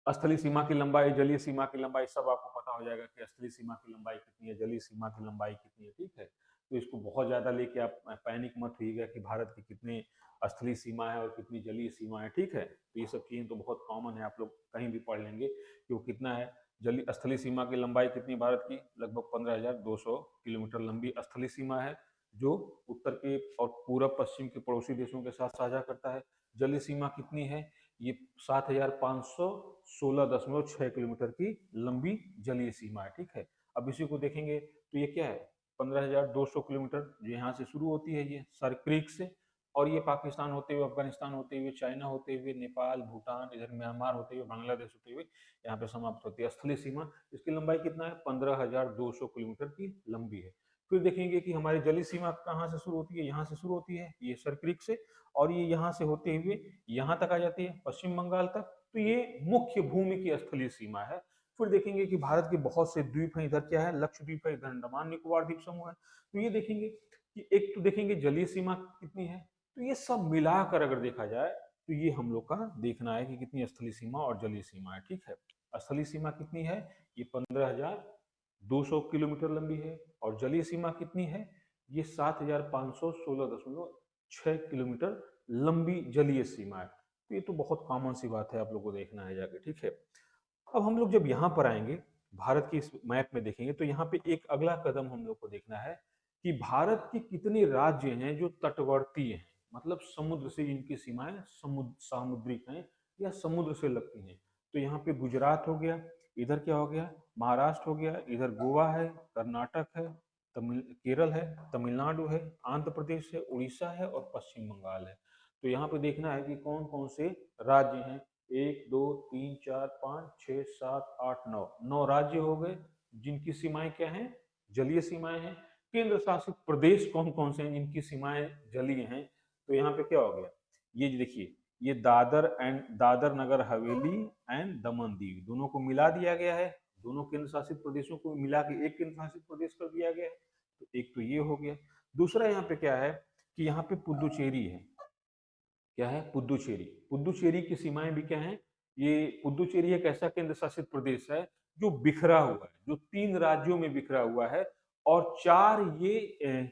A: स्थलीय सीमा की लंबाई, जलीय सीमा की लंबाई, सब आपको पता हो जाएगा कि स्थलीय सीमा की लंबाई कितनी है, जलीय सीमा की लंबाई कितनी है। ठीक है, तो इसको बहुत ज्यादा लेके आप पैनिक मत होइएगा कि भारत की कितनी स्थलीय सीमा है और कितनी जलीय सीमा है। ठीक है, तो ये सब चीजें तो बहुत कॉमन है, आप लोग कहीं भी पढ़ लेंगे कि वो कितना है। जलीय स्थलीय सीमा की लंबाई कितनी भारत की, लगभग 15,200 किलोमीटर लंबी स्थलीय सीमा है, जो उत्तर के और पूरब पश्चिम के पड़ोसी देशों के साथ साझा करता है। जलीय सीमा कितनी है, ये 7,516.6 किलोमीटर की लंबी जलीय सीमा है। ठीक है, अब इसी को देखेंगे तो ये क्या है, 15,200 किलोमीटर जो यहाँ से शुरू होती है ये सर क्रीक से, और ये पाकिस्तान होते हुए, अफगानिस्तान होते हुए, चाइना होते हुए, नेपाल, भूटान, इधर म्यांमार होते हुए, बांग्लादेश होते हुए यहाँ पे समाप्त होती है स्थलीय सीमा। इसकी लंबाई कितना है, 15,200 किलोमीटर की लंबी है। फिर देखेंगे कि हमारी जलीय सीमा कहाँ से शुरू होती है, यहाँ से शुरू होती है ये सर क्रीक से, और ये यहाँ से होते हुए यहाँ तक आ जाती है पश्चिम बंगाल तक, तो ये मुख्य भूमि की स्थलीय सीमा है। फिर देखेंगे कि भारत के बहुत से द्वीप हैं, इधर क्या है, लक्षद्वीप है, इधर अंडमान निकोबार द्वीप समूह है। तो ये देखेंगे कि एक तो देखेंगे जलीय सीमा कितनी है, तो ये सब मिलाकर अगर देखा जाए तो ये हम लोग का देखना है कि कितनी स्थलीय सीमा और जलीय सीमा है। ठीक है, स्थलीय सीमा कितनी है, ये 15,200 किलोमीटर लंबी है, और जलीय सीमा कितनी है, ये 7,516.6 किलोमीटर लंबी जलीय सीमा है। तो ये तो बहुत कॉमन सी बात है, आप लोग को देखना है जाके। ठीक है, अब हम लोग जब यहाँ पर आएंगे भारत की इस मैप में देखेंगे तो यहाँ पे एक अगला कदम हम लोग को देखना है कि भारत के कितने राज्य हैं जो तटवर्ती हैं, मतलब समुद्र से इनकी सीमाएं सामुद्रिक हैं या समुद्र से लगती हैं। तो यहाँ पे गुजरात हो गया, इधर क्या हो गया, महाराष्ट्र हो गया, इधर गोवा है, कर्नाटक है, तमिल केरल है, तमिलनाडु है, आंध्र प्रदेश है, उड़ीसा है और पश्चिम बंगाल है। तो यहाँ पे देखना है कि कौन कौन से राज्य हैं, 1 2 3 4 5 6 7 8 9, 9 राज्य हो गए जिनकी सीमाएं क्या हैं, जलीय सीमाएं हैं। केंद्र शासित प्रदेश कौन कौन से हैं जिनकी सीमाएं जलीय हैं, तो यहाँ पे क्या हो गया, ये देखिए, ये दादर नगर हवेली एंड दमन दीव दोनों को मिला दिया गया है, दोनों केंद्र शासित प्रदेशों को मिला के एक केंद्र शासित प्रदेश कर दिया गया है। तो एक तो ये हो गया। दूसरा यहाँ पे क्या है कि यहाँ पे पुदुचेरी है, क्या है, पुदुचेरी। पुदुचेरी की सीमाएं भी क्या है, ये पुदुचेरी एक ऐसा केंद्र शासित प्रदेश है जो बिखरा हुआ है, जो 3 राज्यों में बिखरा हुआ है और 4 ये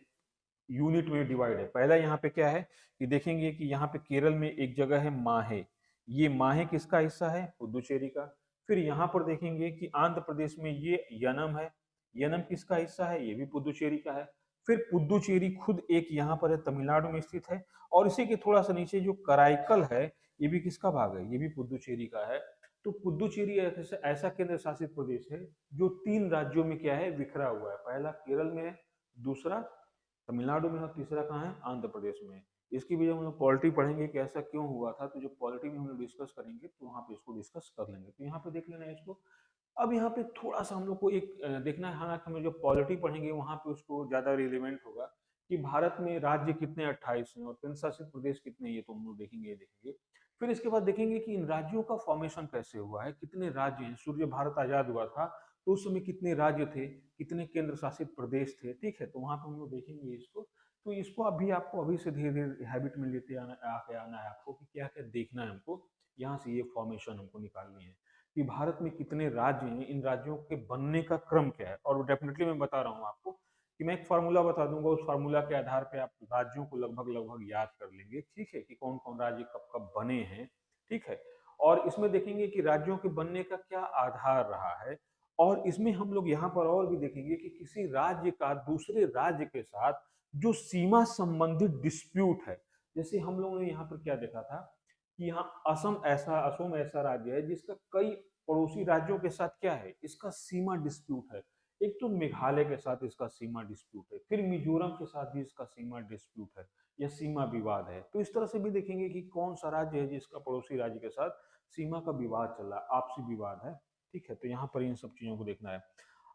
A: यूनिट में डिवाइड है। पहला यहाँ पे क्या है कि देखेंगे कि यहाँ पे केरल में एक जगह है माहे, ये माहे किसका हिस्सा है, पुदुचेरी का। फिर यहाँ पर देखेंगे कि आंध्र प्रदेश में ये यनम है, यनम किसका हिस्सा है, ये भी पुदुचेरी का है। फिर पुदुचेरी खुद एक यहाँ पर है, तमिलनाडु में स्थित है, और इसी के थोड़ा सा नीचे जो कराईकल है, ये भी किसका भाग है, ये भी पुदुचेरी का है। तो पुदुचेरी ऐसा केंद्र शासित प्रदेश है जो 3 राज्यों में क्या है, बिखरा हुआ है। पहला केरल में है, दूसरा तमिलनाडु में है, तीसरा कहाँ है, आंध्र प्रदेश में है। इसकी भी जब हम लोग पॉलिटी पढ़ेंगे कि ऐसा क्यों हुआ था, तो जो पॉलिटी में हम लोग डिस्कस करेंगे तो वहाँ पे इसको डिस्कस कर लेंगे। तो यहाँ पे देख लेना है इसको। अब यहाँ पे थोड़ा सा हम लोग को एक देखना है, हालांकि हमें जो पॉलिटी पढ़ेंगे वहाँ पे उसको ज्यादा रिलेवेंट होगा कि भारत में राज्य कितने 28 हैं और केंद्र शासित प्रदेश कितने, ये तो हम लोग देखेंगे। फिर इसके बाद देखेंगे कि इन राज्यों का फॉर्मेशन कैसे हुआ है, कितने राज्य हैं, सूर्य भारत आजाद हुआ था तो उस समय कितने राज्य थे, कितने केंद्र शासित प्रदेश थे। ठीक है, तो वहां पे हम लोग देखेंगे इसको। तो इसको अभी आपको अभी से धीरे धीरे हैबिट में लेते आना है आपको कि क्या क्या देखना है हमको, यहाँ से ये फॉर्मेशन हमको निकालनी है कि भारत में कितने राज्य हैं, इन राज्यों के बनने का क्रम क्या है। और डेफिनेटली मैं बता रहा हूँ आपको कि मैं एक फार्मूला बता दूंगा, उस फार्मूला के आधार पे आप राज्यों को लगभग लगभग याद कर लेंगे, ठीक है, कि कौन कौन राज्य कब कब बने हैं, ठीक है। और इसमें देखेंगे कि राज्यों के बनने का क्या आधार रहा है, और इसमें हम लोग यहाँ पर और भी देखेंगे कि किसी राज्य का दूसरे राज्य के साथ जो सीमा संबंधित डिस्प्यूट है, जैसे हम लोगों ने यहाँ पर क्या देखा था कि यहाँ असम ऐसा राज्य है जिसका कई पड़ोसी राज्यों के साथ क्या है, इसका सीमा डिस्प्यूट है। एक तो मेघालय के साथ इसका सीमा डिस्प्यूट है, फिर मिजोरम के साथ भी इसका सीमा डिस्प्यूट है या सीमा विवाद है। तो इस तरह से भी देखेंगे कि कौन सा राज्य है जिसका पड़ोसी राज्य के साथ सीमा का विवाद चल रहा है, आपसी विवाद है, ठीक है। तो यहाँ पर इन सब चीजों को देखना है।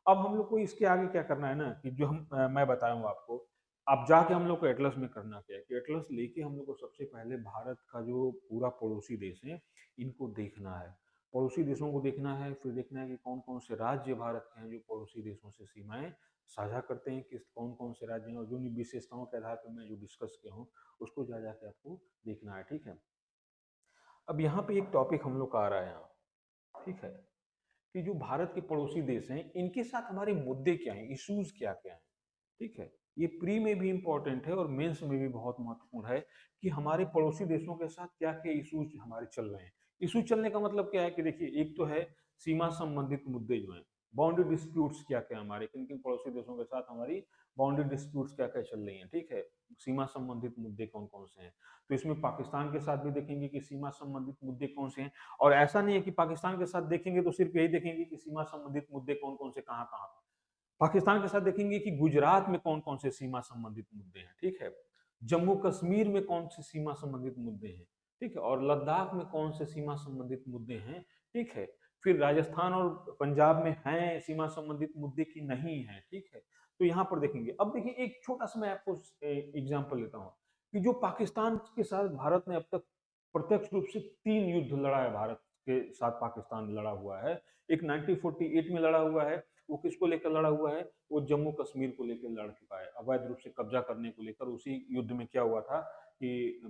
A: अब हम लोग को इसके आगे क्या करना है ना, कि जो मैं बताऊंगा आपको, अब जाके हम लोग को एटलस में करना क्या है कि एटलस लेके हम लोग को सबसे पहले भारत का जो पूरा पड़ोसी देश है इनको देखना है, पड़ोसी देशों को देखना है। फिर देखना है कि कौन कौन से राज्य भारत के हैं जो पड़ोसी देशों से सीमाएं साझा करते हैं, किस कौन कौन से राज्य हैं, और जो विशेषताओं के आधार पर मैं जो डिस्कस किया हूँ उसको जा जाके आपको देखना है, ठीक है। अब यहाँ पे एक टॉपिक हम लोग का आ रहा है यहाँ, ठीक है, कि जो भारत के पड़ोसी देश हैं इनके साथ हमारे मुद्दे क्या हैं, इश्यूज क्या क्या हैं, ठीक है। ये प्री में भी इंपॉर्टेंट है और मेंस में भी बहुत महत्वपूर्ण है कि हमारे पड़ोसी देशों के साथ क्या क्या इश्यूज हमारे चल रहे हैं। इशू चलने का मतलब क्या है कि देखिए, एक तो है सीमा संबंधित मुद्दे जो हैं, बाउंड्री डिस्प्यूट्स क्या क्या हमारे किन किन पड़ोसी देशों के साथ हमारी बाउंड्री डिस्प्यूट्स क्या क्या चल रही हैं, ठीक है, सीमा संबंधित मुद्दे कौन कौन से हैं। तो इसमें पाकिस्तान के साथ भी देखेंगे कि सीमा संबंधित मुद्दे कौन से हैं। और ऐसा नहीं है कि पाकिस्तान के साथ देखेंगे तो सिर्फ यही देखेंगे कि सीमा संबंधित मुद्दे कौन कौन से कहाँ कहाँ। पाकिस्तान के साथ देखेंगे कि गुजरात में कौन कौन से सीमा संबंधित मुद्दे हैं, ठीक है, जम्मू कश्मीर में कौन से सीमा संबंधित मुद्दे हैं, ठीक है, और लद्दाख में कौन से सीमा संबंधित मुद्दे हैं, ठीक है। फिर राजस्थान और पंजाब में हैं सीमा संबंधित मुद्दे की नहीं है, ठीक है। तो यहाँ पर देखेंगे। अब देखिए, एक छोटा सा मैं आपको एग्जाम्पल लेता हूँ कि जो पाकिस्तान के साथ भारत ने अब तक प्रत्यक्ष रूप से 3 युद्ध लड़ा है, भारत के साथ पाकिस्तान लड़ा हुआ है। एक 1948 में लड़ा हुआ है, वो किसको लेकर लड़ा हुआ है, वो जम्मू कश्मीर को लेकर लड़ चुका है, अवैध रूप से कब्जा करने को लेकर। उसी युद्ध में क्या हुआ था कि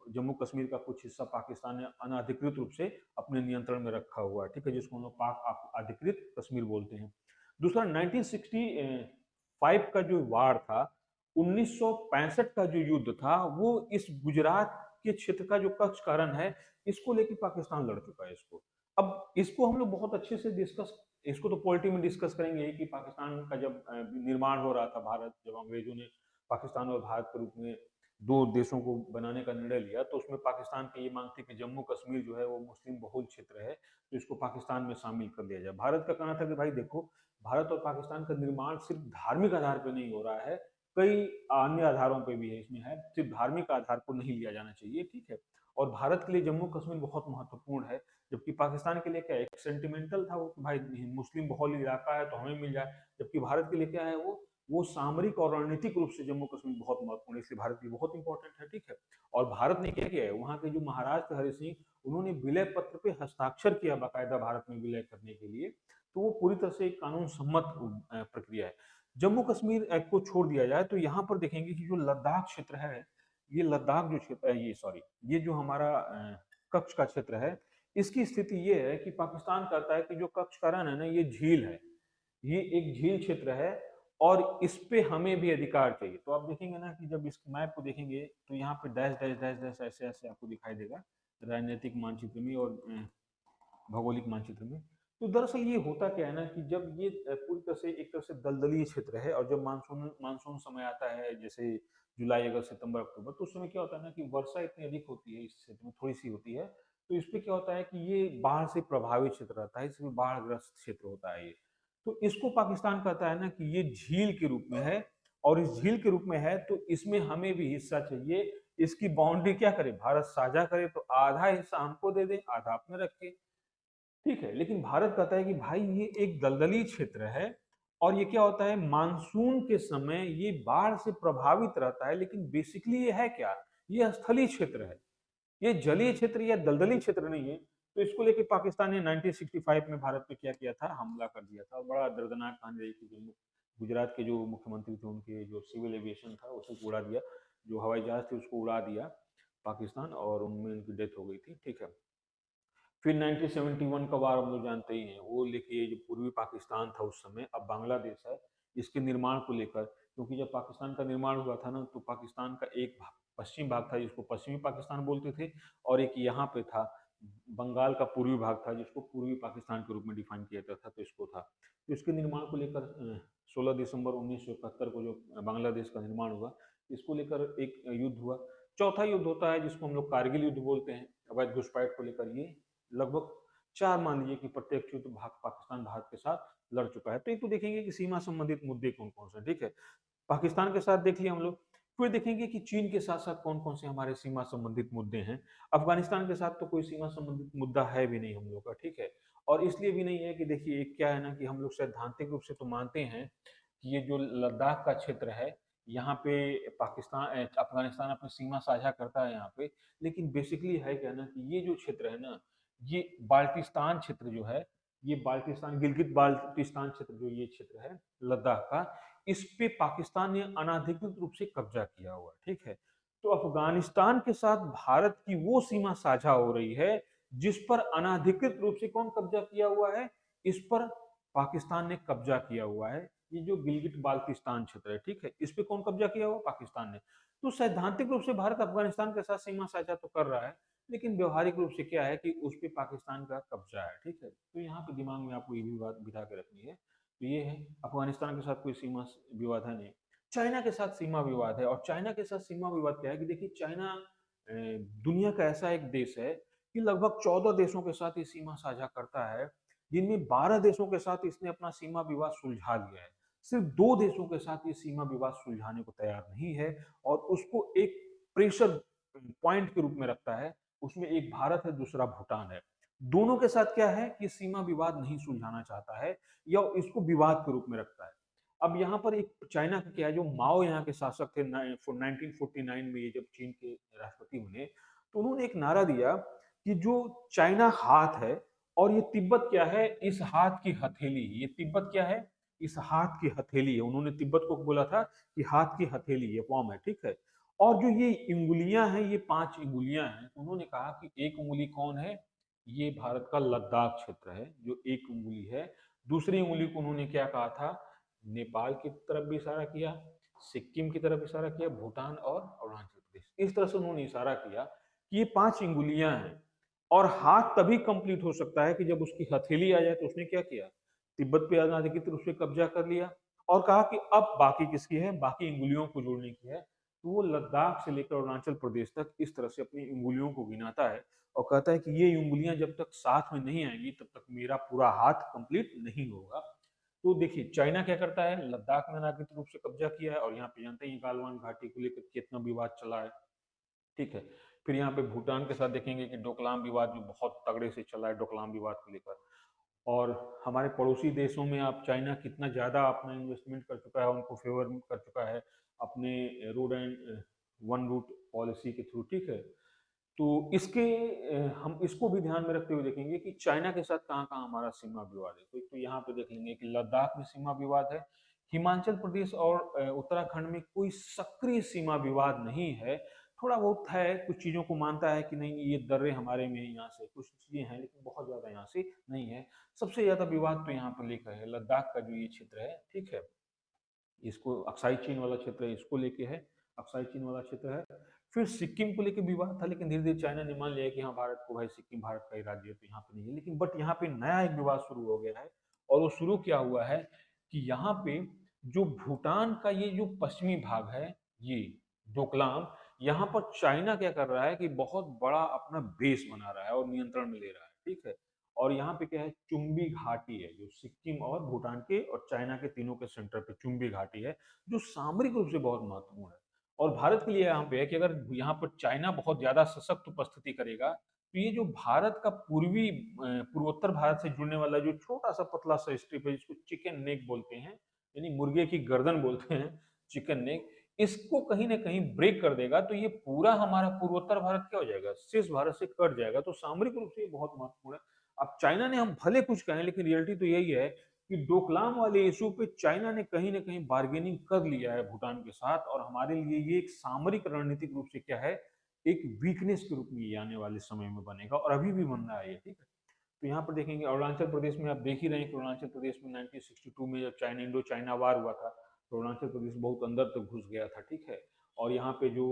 A: जम्मू कश्मीर का कुछ हिस्सा पाकिस्तान ने अनाधिकृत रूप से अपने नियंत्रण में रखा हुआ है, ठीक है, जिसको हम लोग पाक अधिकृत कश्मीर बोलते हैं। दूसरा 1965 का जो वार था, 1965 का जो युद्ध था, वो इस गुजरात के क्षेत्र का जो कच्छ कारण है, इसको लेकर पाकिस्तान लड़ चुका है इसको। अब इसको हम लोग बहुत अच्छे से डिस्कस, इसको तो पॉलिटी में डिस्कस करेंगे कि पाकिस्तान का जब निर्माण हो रहा था, भारत जब अंग्रेजों ने पाकिस्तान और भारत के रूप में दो देशों को बनाने का निर्णय लिया, तो उसमें पाकिस्तान की ये मांग थी कि जम्मू कश्मीर जो है वो मुस्लिम बहुल क्षेत्र है, तो इसको पाकिस्तान में शामिल कर लिया जाए। भारत का कहना था कि भाई देखो, भारत और पाकिस्तान का निर्माण सिर्फ धार्मिक आधार पर नहीं हो रहा है, कई अन्य आधारों पर भी है, इसमें है, सिर्फ धार्मिक आधार को नहीं लिया जाना चाहिए, ठीक है। और भारत के लिए जम्मू कश्मीर बहुत महत्वपूर्ण है, जबकि पाकिस्तान के लिए क्या एक सेंटिमेंटल था वो कि भाई मुस्लिम बहुल इलाका है तो हमें मिल जाए। जबकि भारत के लिए क्या है, वो सामरिक और रणनीतिक रूप से जम्मू कश्मीर बहुत महत्वपूर्ण है, इसलिए भारत के लिए बहुत इंपॉर्टेंट है, ठीक है। और भारत ने क्या किया है, वहाँ के जो महाराज थे हरि सिंह, उन्होंने विलय पत्र पे हस्ताक्षर किया बाकायदा भारत में विलय करने के लिए। तो वो पूरी तरह से एक कानून सम्मत प्रक्रिया है। जम्मू कश्मीर को छोड़ दिया जाए तो यहाँ पर देखेंगे कि जो लद्दाख क्षेत्र है, ये लद्दाख जो क्षेत्र है, ये सॉरी, ये जो हमारा कच्छ का क्षेत्र है, इसकी स्थिति ये है कि पाकिस्तान कहता है कि जो कच्छ का रण है ना, ये झील है, ये एक झील क्षेत्र है, और इस पे हमें भी अधिकार चाहिए। तो आप देखेंगे ना कि जब इस मैप को देखेंगे तो यहाँ पे डैश डैश डैश डैश ऐसे ऐसे आपको दिखाई देगा राजनीतिक मानचित्र में और भौगोलिक मानचित्र में। तो दरअसल ये होता क्या है ना कि जब ये पूरी तरह से एक तरह से दलदली क्षेत्र है, और जब मानसून मानसून समय आता है, जैसे जुलाई अगस्त सितंबर अक्टूबर, तो उस समय क्या होता है ना कि वर्षा इतनी अधिक होती है, इस क्षेत्र में थोड़ी सी होती है, तो इस पे क्या होता है कि ये बाढ़ से प्रभावित क्षेत्र रहता है, इसमें बाढ़ग्रस्त क्षेत्र होता है ये। तो इसको पाकिस्तान कहता है ना कि ये झील के रूप में है, और इस झील के रूप में है तो इसमें हमें भी हिस्सा चाहिए। इसकी बाउंड्री क्या करे, भारत साझा करे तो आधा हिस्सा हमको दे दे, आधा अपने रखे, ठीक है। लेकिन भारत कहता है कि भाई ये एक दलदली क्षेत्र है, और ये क्या होता है, मानसून के समय ये बाढ़ से प्रभावित रहता है, लेकिन बेसिकली ये है क्या, ये स्थलीय क्षेत्र है, ये जलीय क्षेत्र या दलदली क्षेत्र नहीं है। तो इसको लेके पाकिस्तान ने 1965 में भारत पे क्या किया था, हमला कर दिया था। बड़ा दर्दनाक कहानी रही थी। जो गुजरात के जो मुख्यमंत्री थे, उनके जो सिविल एविएशन था उसको उड़ा दिया, जो हवाई जहाज थे उसको उड़ा दिया पाकिस्तान, और उनमें उनकी डेथ हो गई थी, ठीक है। फिर 1971 का वार हम लोग जानते ही हैं, वो लेके जो पूर्वी पाकिस्तान था उस समय, अब बांग्लादेश है, इसके निर्माण को लेकर, क्योंकि जब पाकिस्तान का निर्माण हुआ था ना, तो पाकिस्तान का एक पश्चिम भाग था जिसको पश्चिमी पाकिस्तान बोलते थे, और एक यहाँ पे था बंगाल का पूर्वी भाग था जिसको पूर्वी पाकिस्तान के रूप में डिफाइन किया जाता था, तो इसको था। तो इसके निर्माण को लेकर 16 दिसंबर 1971 को जो बांग्लादेश का निर्माण हुआ, इसको लेकर एक युद्ध हुआ। चौथा युद्ध होता है जिसको हम लोग कारगिल युद्ध बोलते हैं, अवैध घुसपैठ को लेकर। ये लगभग 4 मान लीजिए कि प्रत्यक्ष युद्ध पाकिस्तान भारत के साथ लड़ चुका है। तो एक तो देखेंगे कि सीमा संबंधित मुद्दे कौन कौन से, ठीक है, पाकिस्तान के साथ देख लिया हम लोग। फिर देखेंगे कि चीन के साथ साथ कौन कौन से हमारे सीमा संबंधित मुद्दे हैं। अफगानिस्तान के साथ तो कोई सीमा संबंधित मुद्दा है भी नहीं हम लोग का, ठीक है। और इसलिए भी नहीं है कि देखिए एक क्या है ना, कि हम लोग सैद्धांतिक रूप से तो मानते हैं कि ये जो लद्दाख का क्षेत्र है, यहाँ पे पाकिस्तान अफगानिस्तान अपनी सीमा साझा करता है यहाँ पे। लेकिन बेसिकली है क्या ना, कि ये जो क्षेत्र है ना, ये बाल्टिस्तान क्षेत्र जो है, ये बाल्टिस्तान गिलगित बाल्टिस्तान क्षेत्र जो ये क्षेत्र है लद्दाख का, इस पे पाकिस्तान ने अनाधिकृत रूप से कब्जा किया हुआ है, ठीक है। तो अफगानिस्तान के साथ भारत की वो सीमा साझा हो रही है जिस पर अनाधिकृत रूप से कौन कब्जा किया हुआ है, इस पर पाकिस्तान ने कब्जा किया हुआ है। ये जो गिलगित बाल्टिस्तान क्षेत्र है, ठीक है, इस पे कौन कब्जा किया हुआ, पाकिस्तान ने। तो सैद्धांतिक रूप से भारत अफगानिस्तान के साथ सीमा साझा तो कर रहा है, लेकिन व्यवहारिक रूप से क्या है कि उस पे पाकिस्तान का कब्जा है, ठीक है। तो यहाँ पे दिमाग में आपको ये भी बात बिठा के रखनी है। तो ये है, अफगानिस्तान के साथ कोई सीमा विवाद है नहीं। चाइना के साथ सीमा विवाद है, और चाइना के साथ सीमा विवाद क्या है कि देखिए चाइना दुनिया का ऐसा एक देश है कि लगभग 14 देशों के साथ ये सीमा साझा करता है, जिनमें 12 देशों के साथ इसने अपना सीमा विवाद सुलझा लिया है। सिर्फ 2 देशों के साथ ये सीमा विवाद सुलझाने को तैयार नहीं है, और उसको एक प्रेशर पॉइंट के रूप में रखता है। उसमें एक भारत है, दूसरा भूटान है। दोनों के साथ क्या है कि सीमा विवाद नहीं सुलझाना चाहता है, या इसको विवाद के रूप में रखता है। अब यहाँ पर एक चाइना का क्या है, जो माओ यहाँ के शासक थे 1949 में, ये जब चीन के राष्ट्रपति बने, तो उन्होंने एक नारा दिया कि जो चाइना हाथ है, और ये तिब्बत क्या है, इस हाथ की हथेली। ये तिब्बत क्या है, इस हाथ की हथेली है। उन्होंने तिब्बत को बोला था कि हाथ की हथेली, ये फॉर्म है, ठीक है। और जो ये इंगुलियां हैं, ये 5 इंगुलियां हैं, उन्होंने कहा कि एक उंगली कौन है, ये भारत का लद्दाख क्षेत्र है, जो एक उंगली है। दूसरी उंगली को उन्होंने क्या कहा था, नेपाल की तरफ भी इशारा किया, सिक्किम की तरफ इशारा किया, भूटान और अरुणाचल प्रदेश, इस तरह से उन्होंने इशारा किया कि ये 5 इंगुलियां हैं। और हाथ तभी कंप्लीट हो सकता है कि जब उसकी हथेली आ जाए। तो उसने क्या किया, तिब्बत पे अनाधिकृत रूप से कब्जा कर लिया, और कहा कि अब बाकी किसकी है, बाकी इंगुलियों को जोड़ने की है। तो वो लद्दाख से लेकर अरुणाचल प्रदेश तक इस तरह से अपनी उंगलियों को गिनाता है, और कहता है कि ये उंगलियां जब तक साथ में नहीं आएंगी तब तक मेरा पूरा हाथ कंप्लीट नहीं होगा। तो देखिए चाइना क्या करता है, लद्दाख में अनाधिकृत रूप से कब्जा किया है, और यहाँ पे जानते हैं गालवान घाटी को लेकर कितना विवाद चला है, ठीक है। फिर यहाँ पे भूटान के साथ देखेंगे कि डोकलाम विवाद जो बहुत तगड़े से चला है, डोकलाम विवाद को लेकर। और हमारे पड़ोसी देशों में आप चाइना कितना ज़्यादा अपना इन्वेस्टमेंट कर चुका है, उनको फेवर कर चुका है अपने road and one route policy के थ्रू, ठीक है। तो इसके हम इसको भी ध्यान में रखते हुए देखेंगे कि चाइना के साथ कहाँ कहाँ हमारा सीमा विवाद है। तो यहाँ पे देख लेंगे कि लद्दाख में सीमा विवाद है। हिमाचल प्रदेश और उत्तराखंड में कोई सक्रिय सीमा विवाद नहीं है। थोड़ा बहुत है, कुछ चीज़ों को मानता है कि नहीं ये दर्रे हमारे में है, यहाँ से कुछ चीज़ें हैं, लेकिन बहुत ज़्यादा यहाँ से नहीं है। सबसे ज़्यादा विवाद तो यहाँ पर लेकर है लद्दाख का जो ये क्षेत्र है, ठीक है, इसको अक्साई चीन वाला क्षेत्र है, इसको लेके है, अक्साई चीन वाला क्षेत्र है। फिर सिक्किम को लेके विवाद था, लेकिन धीरे धीरे चाइना ने मान लिया कि हाँ भारत को, भाई सिक्किम भारत का ही राज्य है, तो यहाँ पे नहीं है। लेकिन बट यहाँ पे नया एक विवाद शुरू हो गया है, और वो शुरू क्या हुआ है कि यहाँ पे जो भूटान का ये जो पश्चिमी भाग है, ये डोकलाम, यहाँ पर चाइना क्या कर रहा है कि बहुत बड़ा अपना बेस बना रहा है और नियंत्रण में ले रहा है, ठीक है। और यहाँ पे क्या है, चुम्बी घाटी है, जो सिक्किम और भूटान के और चाइना के तीनों के सेंटर पे चुम्बी घाटी है, जो सामरिक रूप से बहुत महत्वपूर्ण है। और भारत के लिए यहाँ पे है कि अगर यहाँ पर चाइना बहुत ज्यादा सशक्त उपस्थिति करेगा, तो ये जो भारत का पूर्वोत्तर भारत से जुड़ने वाला जो छोटा सा पतला सा स्ट्रिप है, जिसको चिकन नेक बोलते हैं, यानी मुर्गे की गर्दन बोलते हैं, चिकन नेक, इसको कहीं ना कहीं ब्रेक कर देगा, तो ये पूरा हमारा पूर्वोत्तर भारत क्या हो जाएगा, शेष भारत से कट जाएगा। तो सामरिक रूप से ये बहुत महत्वपूर्ण है। अब चाइना ने, हम भले कुछ कहें, लेकिन रियलिटी तो यही है कि डोकलाम वाले इशू पे चाइना ने कहीं ना कहीं बार्गेनिंग कर लिया है भूटान के साथ, और हमारे लिए ये एक सामरिक रणनीतिक रूप से क्या है, एक वीकनेस के रूप में ये आने वाले समय में बनेगा, और अभी भी बन रहा है ये, ठीक है। तो यहाँ पर देखेंगे अरुणाचल प्रदेश में, आप देख ही रहे हैं कि अरुणाचल प्रदेश में 1962 में जब चाइना इंडो चाइना वार हुआ था, अरुणाचल प्रदेश बहुत अंदर तक घुस गया था, ठीक है। और यहाँ पे जो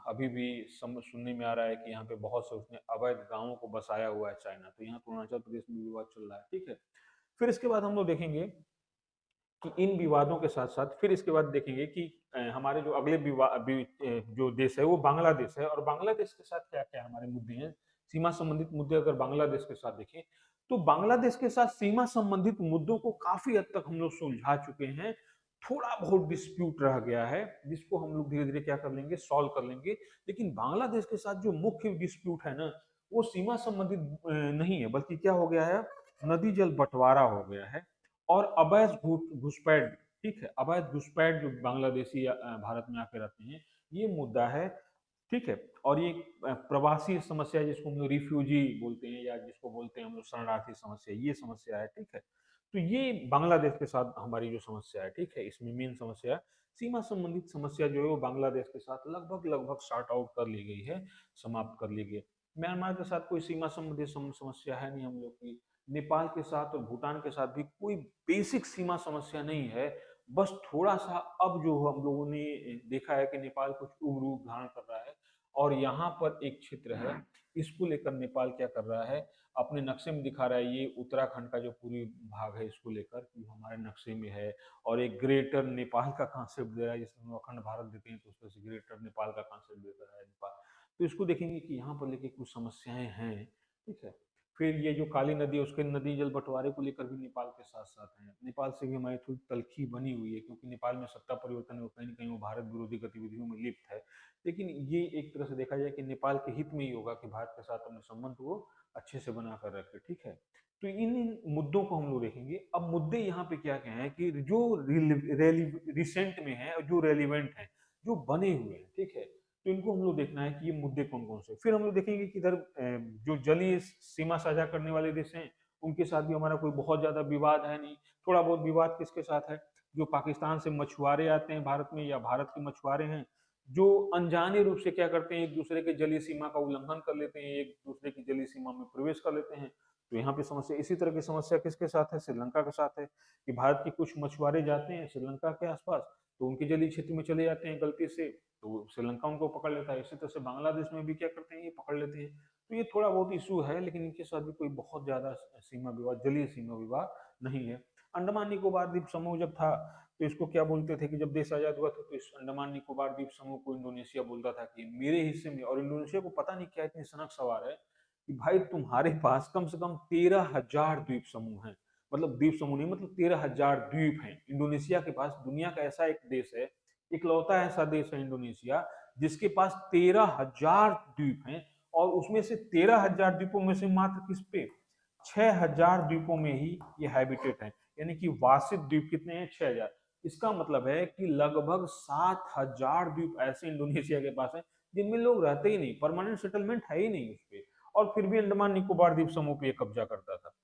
A: अभी भी सुनने में आ रहा है कि यहाँ पे बहुत से उसने अवैध गांवों को बसाया हुआ है चाइना, तो यहाँ पे अरुणाचल प्रदेश में विवाद चल रहा है, ठीक है। फिर इसके बाद हम लोग देखेंगे कि इन विवादों के साथ साथ फिर इसके बाद देखेंगे कि हमारे जो अगले जो देश है वो बांग्लादेश है, और बांग्लादेश के साथ क्या क्या हमारे मुद्दे हैं, सीमा संबंधित मुद्दे अगर बांग्लादेश के साथ देखें, तो बांग्लादेश के साथ सीमा संबंधित मुद्दों को काफी हद तक हम लोग सुलझा चुके हैं। थोड़ा बहुत डिस्प्यूट रह गया है जिसको हम लोग धीरे धीरे क्या कर लेंगे, सॉल्व कर लेंगे। लेकिन बांग्लादेश के साथ जो मुख्य डिस्प्यूट है ना, वो सीमा संबंधित नहीं है, बल्कि क्या हो गया है, नदी जल बंटवारा हो गया है। और अवैध घुसपैठ, ठीक है, अवैध घुसपैठ जो बांग्लादेशी भारत में आके रहते हैं, ये मुद्दा है, ठीक है। और ये प्रवासी समस्या जिसको हम लोग रिफ्यूजी बोलते हैं, या जिसको बोलते हैं हम लोग शरणार्थी समस्या, ये समस्या है, ठीक है। तो ये बांग्लादेश के साथ हमारी जो समस्या है, ठीक है, इसमें मेन समस्या सीमा संबंधित समस्या जो है वो बांग्लादेश के साथ लगभग लगभग सॉर्ट आउट कर ली गई है, समाप्त कर ली गई। म्यांमार के साथ कोई सीमा संबंधित समस्या है नहीं हम लोग की। नेपाल के साथ और भूटान के साथ भी कोई बेसिक सीमा समस्या नहीं है। बस थोड़ा सा अब जो हम लोगों ने देखा है कि नेपाल कुछ उग्र रूप धारण कर रहा है, और यहाँ पर एक क्षेत्र है, इसको लेकर नेपाल क्या कर रहा है, अपने नक्शे में दिखा रहा है, ये उत्तराखंड का जो पूरी भाग है इसको लेकर कि हमारे नक्शे में है, और एक ग्रेटर नेपाल का कॉन्सेप्ट दे रहा है, जिसमें हम अखंड भारत देते हैं तो उस तरह से ग्रेटर नेपाल का कॉन्सेप्ट दे रहा है नेपाल। तो इसको देखेंगे कि यहाँ पर लेके कुछ समस्याएं हैं, ठीक है। फिर ये जो काली नदी है उसके नदी जल बंटवारे को लेकर भी नेपाल के साथ साथ है, नेपाल से भी हमारी थोड़ी तलखी बनी हुई है, क्योंकि नेपाल में सत्ता परिवर्तन है, कहीं ना कहीं वो भारत विरोधी गतिविधियों में लिप्त है। लेकिन ये एक तरह से देखा जाए कि नेपाल के हित में ही होगा कि भारत के साथ अपने संबंध को अच्छे से बना कर रखे, ठीक है। तो इन मुद्दों को हम लोग देखेंगे। अब मुद्दे यहाँ पे क्या क्या है कि जो रिसेंट में है और जो रेलिवेंट है, जो बने हुए हैं, ठीक है, तो इनको हम लोग देखना है कि ये मुद्दे कौन कौन से। फिर हम लोग देखेंगे कि इधर जो जलीय सीमा साझा करने वाले देश हैं उनके साथ भी हमारा कोई बहुत ज्यादा विवाद है नहीं। थोड़ा बहुत विवाद किसके साथ है, जो पाकिस्तान से मछुआरे आते हैं भारत में, या भारत के मछुआरे हैं जो अनजाने रूप से क्या करते हैं, एक दूसरे के जलीय सीमा का उल्लंघन कर लेते हैं, एक दूसरे की जलीय सीमा में प्रवेश कर लेते हैं। तो यहाँ पे समस्या, इसी तरह की समस्या किसके साथ है, श्रीलंका के साथ है, कि भारत के कुछ मछुआरे जाते हैं श्रीलंका के आसपास, तो उनके जलीय क्षेत्र में चले जाते हैं गलती से, तो श्रीलंका उनको पकड़ लेता है। इसी तरह से बांग्लादेश में भी क्या करते हैं, ये पकड़ लेते हैं। तो ये थोड़ा बहुत इशू है, लेकिन इनके साथ भी कोई बहुत ज्यादा सीमा विवाद, जलीय सीमा विवाद नहीं है। अंडमान निकोबार द्वीप समूह जब था, तो इसको क्या बोलते थे कि जब देश आजाद हुआ था तो इस अंडमान निकोबार द्वीप समूह को इंडोनेशिया बोलता था कि मेरे हिस्से में। और इंडोनेशिया को पता नहीं क्या इतनी सनक सवार है कि भाई तुम्हारे पास कम से कम 13,000 द्वीप समूह हैं। मतलब द्वीप समूह नहीं, मतलब 13,000 द्वीप हैं इंडोनेशिया के पास। दुनिया का ऐसा एक देश है, इकलौता ऐसा देश है इंडोनेशिया, जिसके पास 13,000 द्वीप हैं। और उसमें से 13,000 द्वीपों में से मात्र किस पे, 6,000 द्वीपों में ही ये हैबिटेट है, यानी कि वासित द्वीप कितने हैं, 6,000। इसका मतलब है कि लगभग 7,000 द्वीप ऐसे इंडोनेशिया के पास है जिनमें लोग रहते ही नहीं, परमानेंट सेटलमेंट है ही नहीं उस पे। और फिर भी अंडमान निकोबार द्वीप समूह पे कब्जा करता था,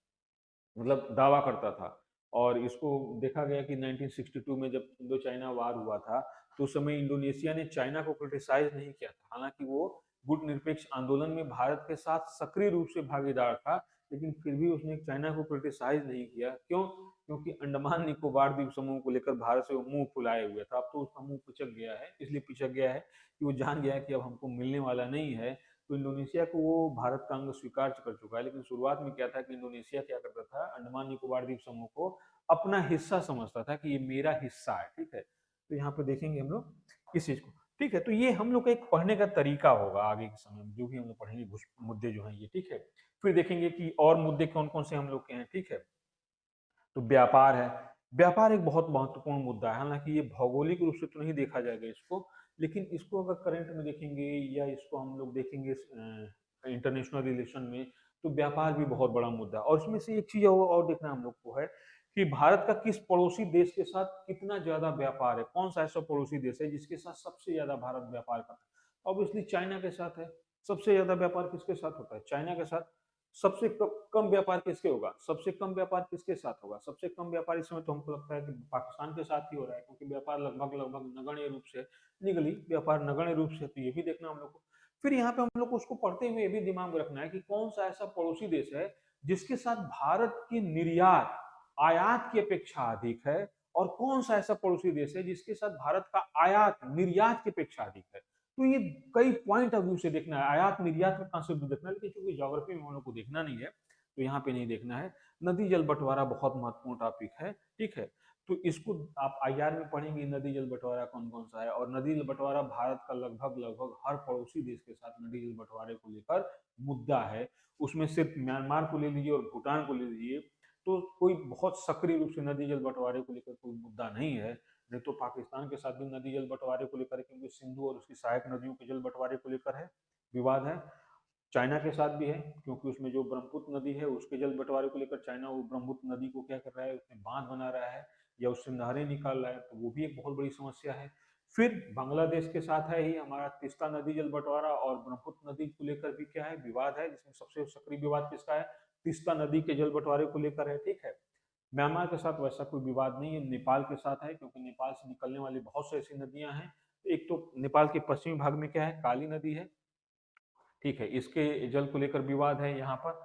A: मतलब दावा करता था। और इसको देखा गया कि 1962 में जब इंडो चाइना वार हुआ था, तो उस समय इंडोनेशिया ने चाइना को क्रिटिसाइज नहीं किया था, हालांकि वो गुट निरपेक्ष आंदोलन में भारत के साथ सक्रिय रूप से भागीदार था, लेकिन फिर भी उसने चाइना को क्रिटिसाइज नहीं किया। क्यों? क्योंकि अंडमान निकोबार द्वीप समूह को लेकर भारत से वो मुंह फुलाए हुए था। अब तो उसका मुंह पिचक गया है, इसलिए पिचक गया है कि वो जान गया है कि अब हमको मिलने वाला नहीं है। तो इंडोनेशिया को वो भारत का अंग स्वीकार कर चुका है। लेकिन शुरुआत में क्या था कि इंडोनेशिया क्या करता था, अंडमान निकोबार द्वीप समूह को अपना हिस्सा समझता था कि ये मेरा हिस्सा है, ठीक है। तो यहाँ पे देखेंगे हम लोग इस चीज को, ठीक है। तो ये हम लोग का एक पढ़ने का तरीका होगा आगे के समय में, जो भी हम लोग पढ़ेंगे मुद्दे जो हैं ये, ठीक है। फिर देखेंगे कि और मुद्दे कौन कौन से हम लोग के हैं, ठीक है। तो व्यापार है, व्यापार एक बहुत महत्वपूर्ण मुद्दा है। हालांकि ये भौगोलिक रूप से तो नहीं देखा जाएगा इसको, लेकिन इसको अगर करंट में देखेंगे या इसको हम लोग देखेंगे इंटरनेशनल रिलेशन में, तो व्यापार भी बहुत बड़ा मुद्दा है। और इसमें से एक चीज और देखना हम लोग को है कि भारत का किस पड़ोसी देश के साथ कितना ज्यादा व्यापार है, कौन सा ऐसा पड़ोसी देश है जिसके साथ सबसे ज्यादा भारत व्यापार करता है। ऑब्वियसली चाइना के साथ है। सबसे ज्यादा व्यापार किसके साथ होता है, चाइना के साथ। सबसे कम व्यापार किसके होगा, सबसे कम व्यापार किसके साथ होगा, सबसे कम व्यापार इस समय तो हमको लगता है कि पाकिस्तान के साथ ही हो रहा है, क्योंकि व्यापार लगभग लगभग नगण्य रूप से, निगली व्यापार नगण्य रूप से। तो ये भी देखना हम लोग को। फिर यहाँ पे हम लोग को उसको पढ़ते हुए ये भी दिमाग में रखना है कि कौन सा ऐसा पड़ोसी देश है जिसके साथ भारत की निर्यात आयात की अपेक्षा अधिक है, और कौन सा ऐसा पड़ोसी देश है जिसके साथ भारत का आयात निर्यात की अपेक्षा अधिक है। तो ये कई पॉइंट ऑफ व्यू से देखना है, आयात निर्यात का कंसेप्ट देखना है, लेकिन चूंकि ज्योग्राफी में हम लोग को देखना नहीं है तो यहाँ पे नहीं देखना है। नदी जल बंटवारा बहुत महत्वपूर्ण टॉपिक है, ठीक है। तो इसको आप आईआर में पढ़ेंगे, नदी जल बंटवारा कौन कौन सा है, और नदी जल बंटवारा भारत का लगभग लगभग हर पड़ोसी देश के साथ नदी जल बंटवारे को लेकर मुद्दा है। उसमें सिर्फ म्यांमार को ले लीजिए और भूटान को ले लीजिए तो कोई बहुत सक्रिय रूप से नदी जल बंटवारे को लेकर कोई मुद्दा नहीं है। नहीं तो पाकिस्तान के साथ भी नदी जल बंटवारे को लेकर, क्योंकि सिंधु और उसकी सहायक नदियों के जल बंटवारे को लेकर है, विवाद है। चाइना के साथ भी है, क्योंकि उसमें जो ब्रह्मपुत्र नदी है उसके जल बंटवारे को लेकर चाइना वो ब्रह्मपुत्र नदी को क्या कर रहा है, उसमें बांध बना रहा है या उससे नहरें निकाल रहा है, तो वो भी एक बहुत बड़ी समस्या है। फिर बांग्लादेश के साथ है ही हमारा तीस्ता नदी जल बंटवारा, और ब्रह्मपुत्र नदी को लेकर भी क्या है, विवाद है, जिसमें सबसे सक्रिय विवाद किसका है, तीस्ता नदी के जल बंटवारे को लेकर है, ठीक है। म्यांमार के साथ वैसा कोई विवाद नहीं है, नेपाल के साथ है, क्योंकि नेपाल से निकलने वाली बहुत सी ऐसी नदियां हैं। एक तो नेपाल के पश्चिमी भाग में क्या है, काली नदी है, ठीक है, इसके जल को लेकर विवाद है यहाँ पर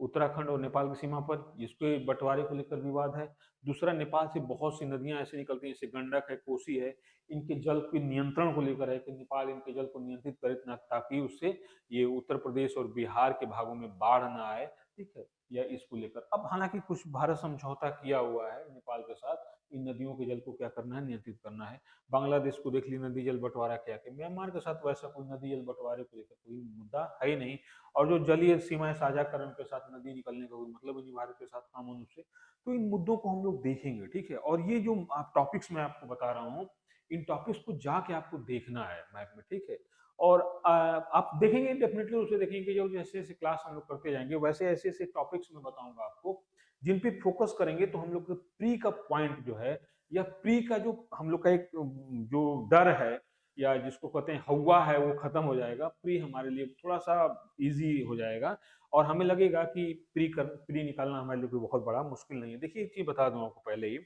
A: उत्तराखंड और नेपाल की सीमा पर, इसके बंटवारे को लेकर विवाद है। दूसरा, नेपाल से बहुत सी नदियां ऐसे निकलती हैं, जैसे गंडक है, कोसी है, इनके जल के नियंत्रण को लेकर है कि नेपाल इनके जल को नियंत्रित करे ताकि उससे ये उत्तर प्रदेश और बिहार के भागों में बाढ़ ना आए, ठीक है, या इसको लेकर। अब हालांकि कुछ भारत समझौता किया हुआ है नेपाल के साथ, इन नदियों के जल को क्या करना है, नियंत्रित करना है। बांग्लादेश को देख ली नदी जल बंटवारा क्या है, म्यांमार के साथ वैसा कोई नदी जल बंटवारे को लेकर कोई मुद्दा है ही नहीं। और जो जलीय सीमाएं साझाकरण के साथ नदी निकलने का कोई मतलब ही नहीं भारत के साथ कानून से। तो इन मुद्दों को हम लोग देखेंगे, ठीक है। और ये जो आप टॉपिक्स मैं आपको बता रहा हूँ, इन टॉपिक्स को जाके आपको देखना है मैप में, ठीक है। और आप देखेंगे डेफिनेटली, उसे देखेंगे जो जैसे जैसे क्लास हम लोग करते जाएंगे वैसे ऐसे ऐसे टॉपिक्स मैं बताऊंगा आपको जिन पे फोकस करेंगे, तो हम लोग का प्री का पॉइंट जो है, या प्री का जो हम लोग का एक जो डर है या जिसको कहते हैं हवा है, वो खत्म हो जाएगा। प्री हमारे लिए थोड़ा सा इजी हो जाएगा और हमें लगेगा कि प्री निकालना हमारे लिए कोई बहुत बड़ा मुश्किल नहीं है। देखिए एक चीज बता दूं आपको पहले ही,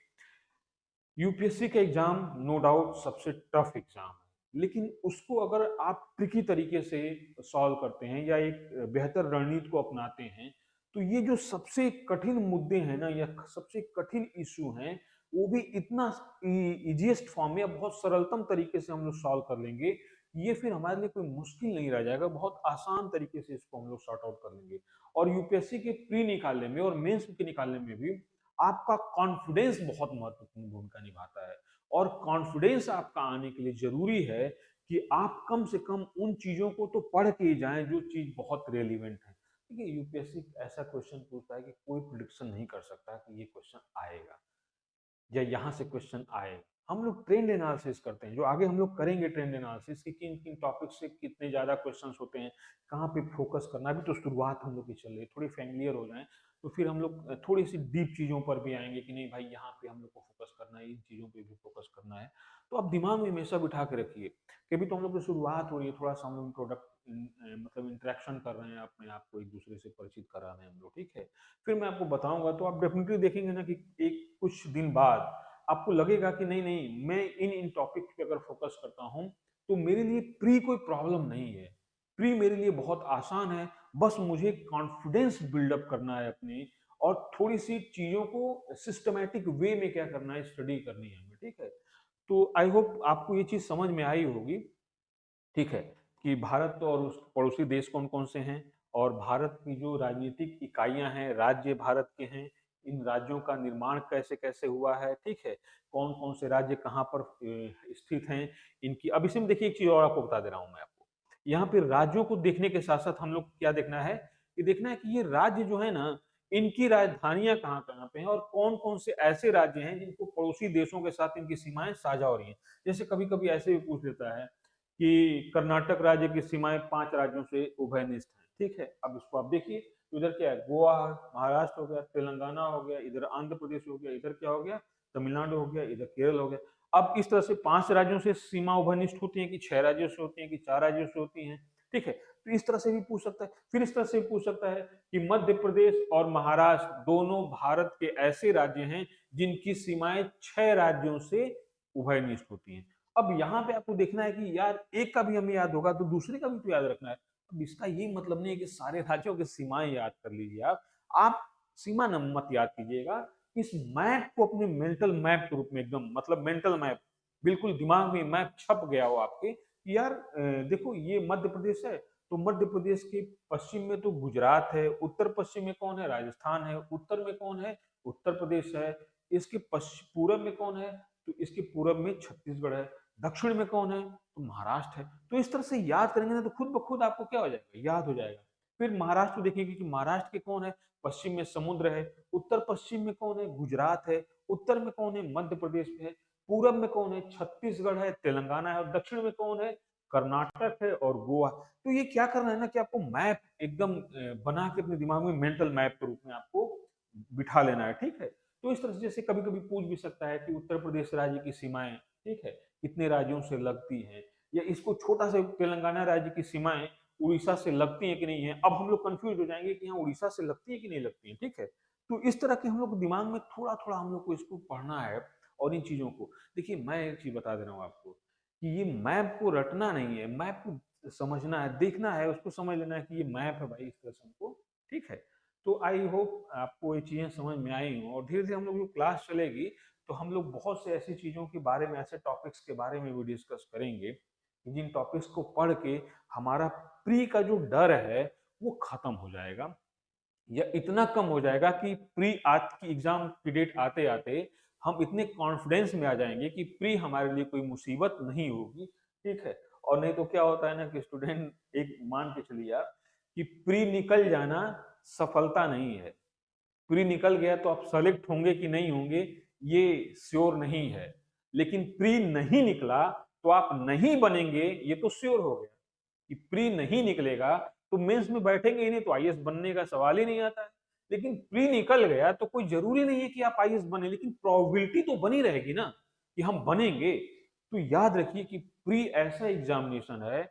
A: यूपीएससी का एग्जाम नो डाउट सबसे टफ एग्जाम है, लेकिन उसको अगर आप ट्रिकी तरीके से सॉल्व करते हैं या एक बेहतर रणनीति को अपनाते हैं, तो ये जो सबसे कठिन मुद्दे हैं ना, या सबसे कठिन इश्यू हैं, वो भी इतना इजीएस्ट फॉर्म में या बहुत सरलतम तरीके से हम लोग सॉल्व कर लेंगे। ये फिर हमारे लिए कोई मुश्किल नहीं रह जाएगा, बहुत आसान तरीके से इसको हम लोग सॉर्ट आउट कर लेंगे। और यूपीएससी के प्री निकालने में और मेंस के निकालने में भी आपका कॉन्फिडेंस बहुत महत्वपूर्ण भूमिका निभाता है। और कॉन्फिडेंस आपका आने के लिए जरूरी है कि आप कम से कम उन चीजों को तो पढ़ के जाएं जो चीज बहुत रेलिवेंट है। देखिए यूपीएससी ऐसा क्वेश्चन पूछता है कि कोई प्रिडिक्शन नहीं कर सकता कि ये क्वेश्चन आएगा या यहाँ से क्वेश्चन आए। हम लोग ट्रेंड एनालिसिस करते हैं, जो आगे हम लोग करेंगे ट्रेंड एनालिसिस कि किन किन टॉपिक से कितने ज्यादा क्वेश्चंस होते हैं, कहाँ पे फोकस करना। अभी तो शुरुआत हम लोग की चल रही है, थोड़ी फेमिलियर हो जाए तो फिर हम लोग थोड़ी सी डीप चीजों पर भी आएंगे कि नहीं भाई यहाँ पे हम लोग को फोकस करना है, इन चीजों पे भी फोकस करना है। तो आप दिमाग में हमेशा बिठा के रखिए कि अभी तो हम लोग की शुरुआत हो रही है, थोड़ा सा हम लोग प्रोडक्ट मतलब इंटरेक्शन कर रहे हैं, अपने आप को एक दूसरे से परिचित करा रहे हैं हम लोग, ठीक है। फिर मैं आपको बताऊंगा तो आप डेफिनेटली देखेंगे ना कि एक कुछ दिन बाद आपको लगेगा कि नहीं नहीं, मैं इन टॉपिक पे अगर फोकस करता हूं तो मेरे लिए प्री कोई प्रॉब्लम नहीं है, प्री मेरे लिए बहुत आसान है। बस मुझे कॉन्फिडेंस बिल्डअप करना है अपनी, और थोड़ी सी चीजों को सिस्टमैटिक वे में क्या करना है, स्टडी करनी है हमें, ठीक है। तो आई होप आपको ये चीज समझ में आई होगी, ठीक है, कि भारत और उस पड़ोसी देश कौन कौन से हैं, और भारत की जो राजनीतिक इकाइयां हैं, राज्य भारत के हैं, इन राज्यों का निर्माण कैसे कैसे हुआ है, ठीक है, कौन कौन से राज्य कहाँ पर स्थित हैं इनकी। अब इसमें देखिए एक चीज और आपको बता दे रहा हूं मैं आपको, यहाँ पे राज्यों को देखने के साथ साथ हम लोग क्या देखना है, कि देखना है कि ये राज्य जो है ना, इनकी राजधानियां कहाँ कहाँ पे हैं, और कौन कौन से ऐसे राज्य हैं जिनको पड़ोसी देशों के साथ इनकी सीमाएं साझा हो रही हैं। जैसे कभी कभी ऐसे भी पूछ लेता है कि कर्नाटक राज्य की सीमाएं 5 राज्यों से उभयनिष्ठ हैं, ठीक है। अब इसको आप देखिए, इधर क्या है, गोवा, महाराष्ट्र हो गया, तेलंगाना हो गया, इधर आंध्र प्रदेश हो गया, इधर क्या हो गया, तमिलनाडु हो गया, इधर केरल हो गया। अब इस तरह से 5 राज्यों से सीमा उभयनिष्ठ होती है कि 6 राज्यों से होती है कि 4 राज्यों से होती है, ठीक है। तो इस तरह से भी पूछ सकता है। फिर इस तरह से भी पूछ सकता है कि मध्य प्रदेश और महाराष्ट्र दोनों भारत के ऐसे राज्य हैं जिनकी सीमाएं 6 राज्यों से उभयनिष्ठ होती हैं। अब यहाँ पे आपको देखना है कि यार एक का भी हमें याद होगा तो दूसरे का भी तो याद रखना है। अब इसका ये मतलब नहीं है कि सारे राज्यों की सीमाएं याद कर लीजिए आप सीमा न मत याद कीजिएगा, इस मैप को अपने मेंटल मैप के रूप में, एकदम मतलब मेंटल मैप, बिल्कुल दिमाग में मैप छप गया हो आपके कि यार देखो ये मध्य प्रदेश है, तो मध्य प्रदेश के पश्चिम में तो गुजरात है, उत्तर पश्चिम में कौन है, राजस्थान है, उत्तर में कौन है, उत्तर प्रदेश है, इसके पूरब में कौन है, तो इसके पूरब में छत्तीसगढ़ है, दक्षिण में कौन है, तो महाराष्ट्र है। तो इस तरह से याद करेंगे ना तो खुद ब खुद आपको क्या हो जाएगा, याद हो जाएगा। फिर महाराष्ट्र देखेंगे कि महाराष्ट्र के कौन है, पश्चिम में समुद्र है, उत्तर पश्चिम में कौन है, गुजरात है, उत्तर में कौन है, मध्य प्रदेश है, पूरब में कौन है, छत्तीसगढ़ है, तेलंगाना है, और दक्षिण में कौन है, कर्नाटक है और गोवा। तो ये क्या करना है ना कि आपको मैप एकदम बना के अपने दिमाग में मेंटल मैप के रूप में आपको बिठा लेना है, ठीक है। तो इस तरह से जैसे कभी कभी पूछ भी सकता है कि उत्तर प्रदेश राज्य की सीमाएं, ठीक है, कितने राज्यों से लगती हैं, या इसको छोटा सा तेलंगाना राज्य की सीमाएं उड़ीसा से लगती हैं कि नहीं है। अब हम लोग कंफ्यूज हो जाएंगे कि हाँ उड़ीसा से लगती है कि नहीं लगती है, ठीक है। तो इस तरह के हम लोग दिमाग में थोड़ा थोड़ा हम लोग को इसको पढ़ना है। और इन चीजों को देखिए, मैं एक चीज बता दे रहा हूँ आपको कि ये मैप को रटना नहीं है, मैप को समझना है, देखना है, उसको समझ लेना है कि ये मैप है भाई, इस तरह से हमको, ठीक है। तो आई होप आपको ये चीजें समझ में आई हों, और धीरे धीरे हम लोग जो क्लास चलेगी तो हम लोग बहुत से ऐसी चीजों के बारे में, ऐसे टॉपिक्स के बारे में भी डिस्कस करेंगे जिन टॉपिक्स को पढ़ के हमारा प्री का जो डर है वो खत्म हो जाएगा, या इतना कम हो जाएगा कि प्री आज की एग्जाम की डेट आते आते हम इतने कॉन्फिडेंस में आ जाएंगे कि प्री हमारे लिए कोई मुसीबत नहीं होगी, ठीक है। और नहीं तो क्या होता है ना कि स्टूडेंट एक मान के चलिए आप कि प्री निकल जाना सफलता नहीं है। प्री निकल गया तो आप सेलेक्ट होंगे कि नहीं होंगे ये श्योर नहीं है, लेकिन प्री नहीं निकला तो आप नहीं बनेंगे ये तो श्योर हो गया। कि प्री नहीं निकलेगा तो मेंस में बैठेंगे ही नहीं, तो आईएएस बनने का सवाल ही नहीं आता है। लेकिन प्री निकल गया तो कोई जरूरी नहीं है कि आप आईएएस बने, लेकिन प्रोबेबिलिटी तो बनी रहेगी ना कि हम बनेंगे। तो याद रखिए कि प्री ऐसा एग्जामिनेशन है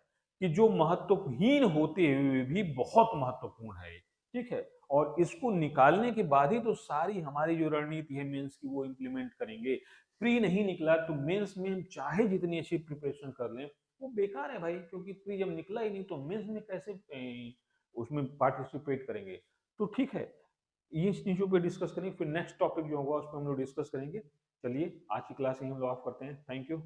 A: कि जो महत्वहीन होते हुए भी बहुत महत्वपूर्ण है, ठीक है। और इसको निकालने के बाद ही तो सारी हमारी जो रणनीति है मेंस की वो इम्प्लीमेंट करेंगे। प्री नहीं निकला तो मेंस में हम चाहे जितनी अच्छी प्रिपरेशन कर लें वो बेकार है भाई, क्योंकि प्री जब निकला ही नहीं तो मेंस में कैसे उसमें पार्टिसिपेट करेंगे। तो ठीक है, ये चीजों पे डिस्कस करेंगे, फिर नेक्स्ट टॉपिक जो होगा उस पर हम लोग डिस्कस करेंगे। चलिए आज की क्लास यही हम लोग ऑफ करते हैं। Thank you.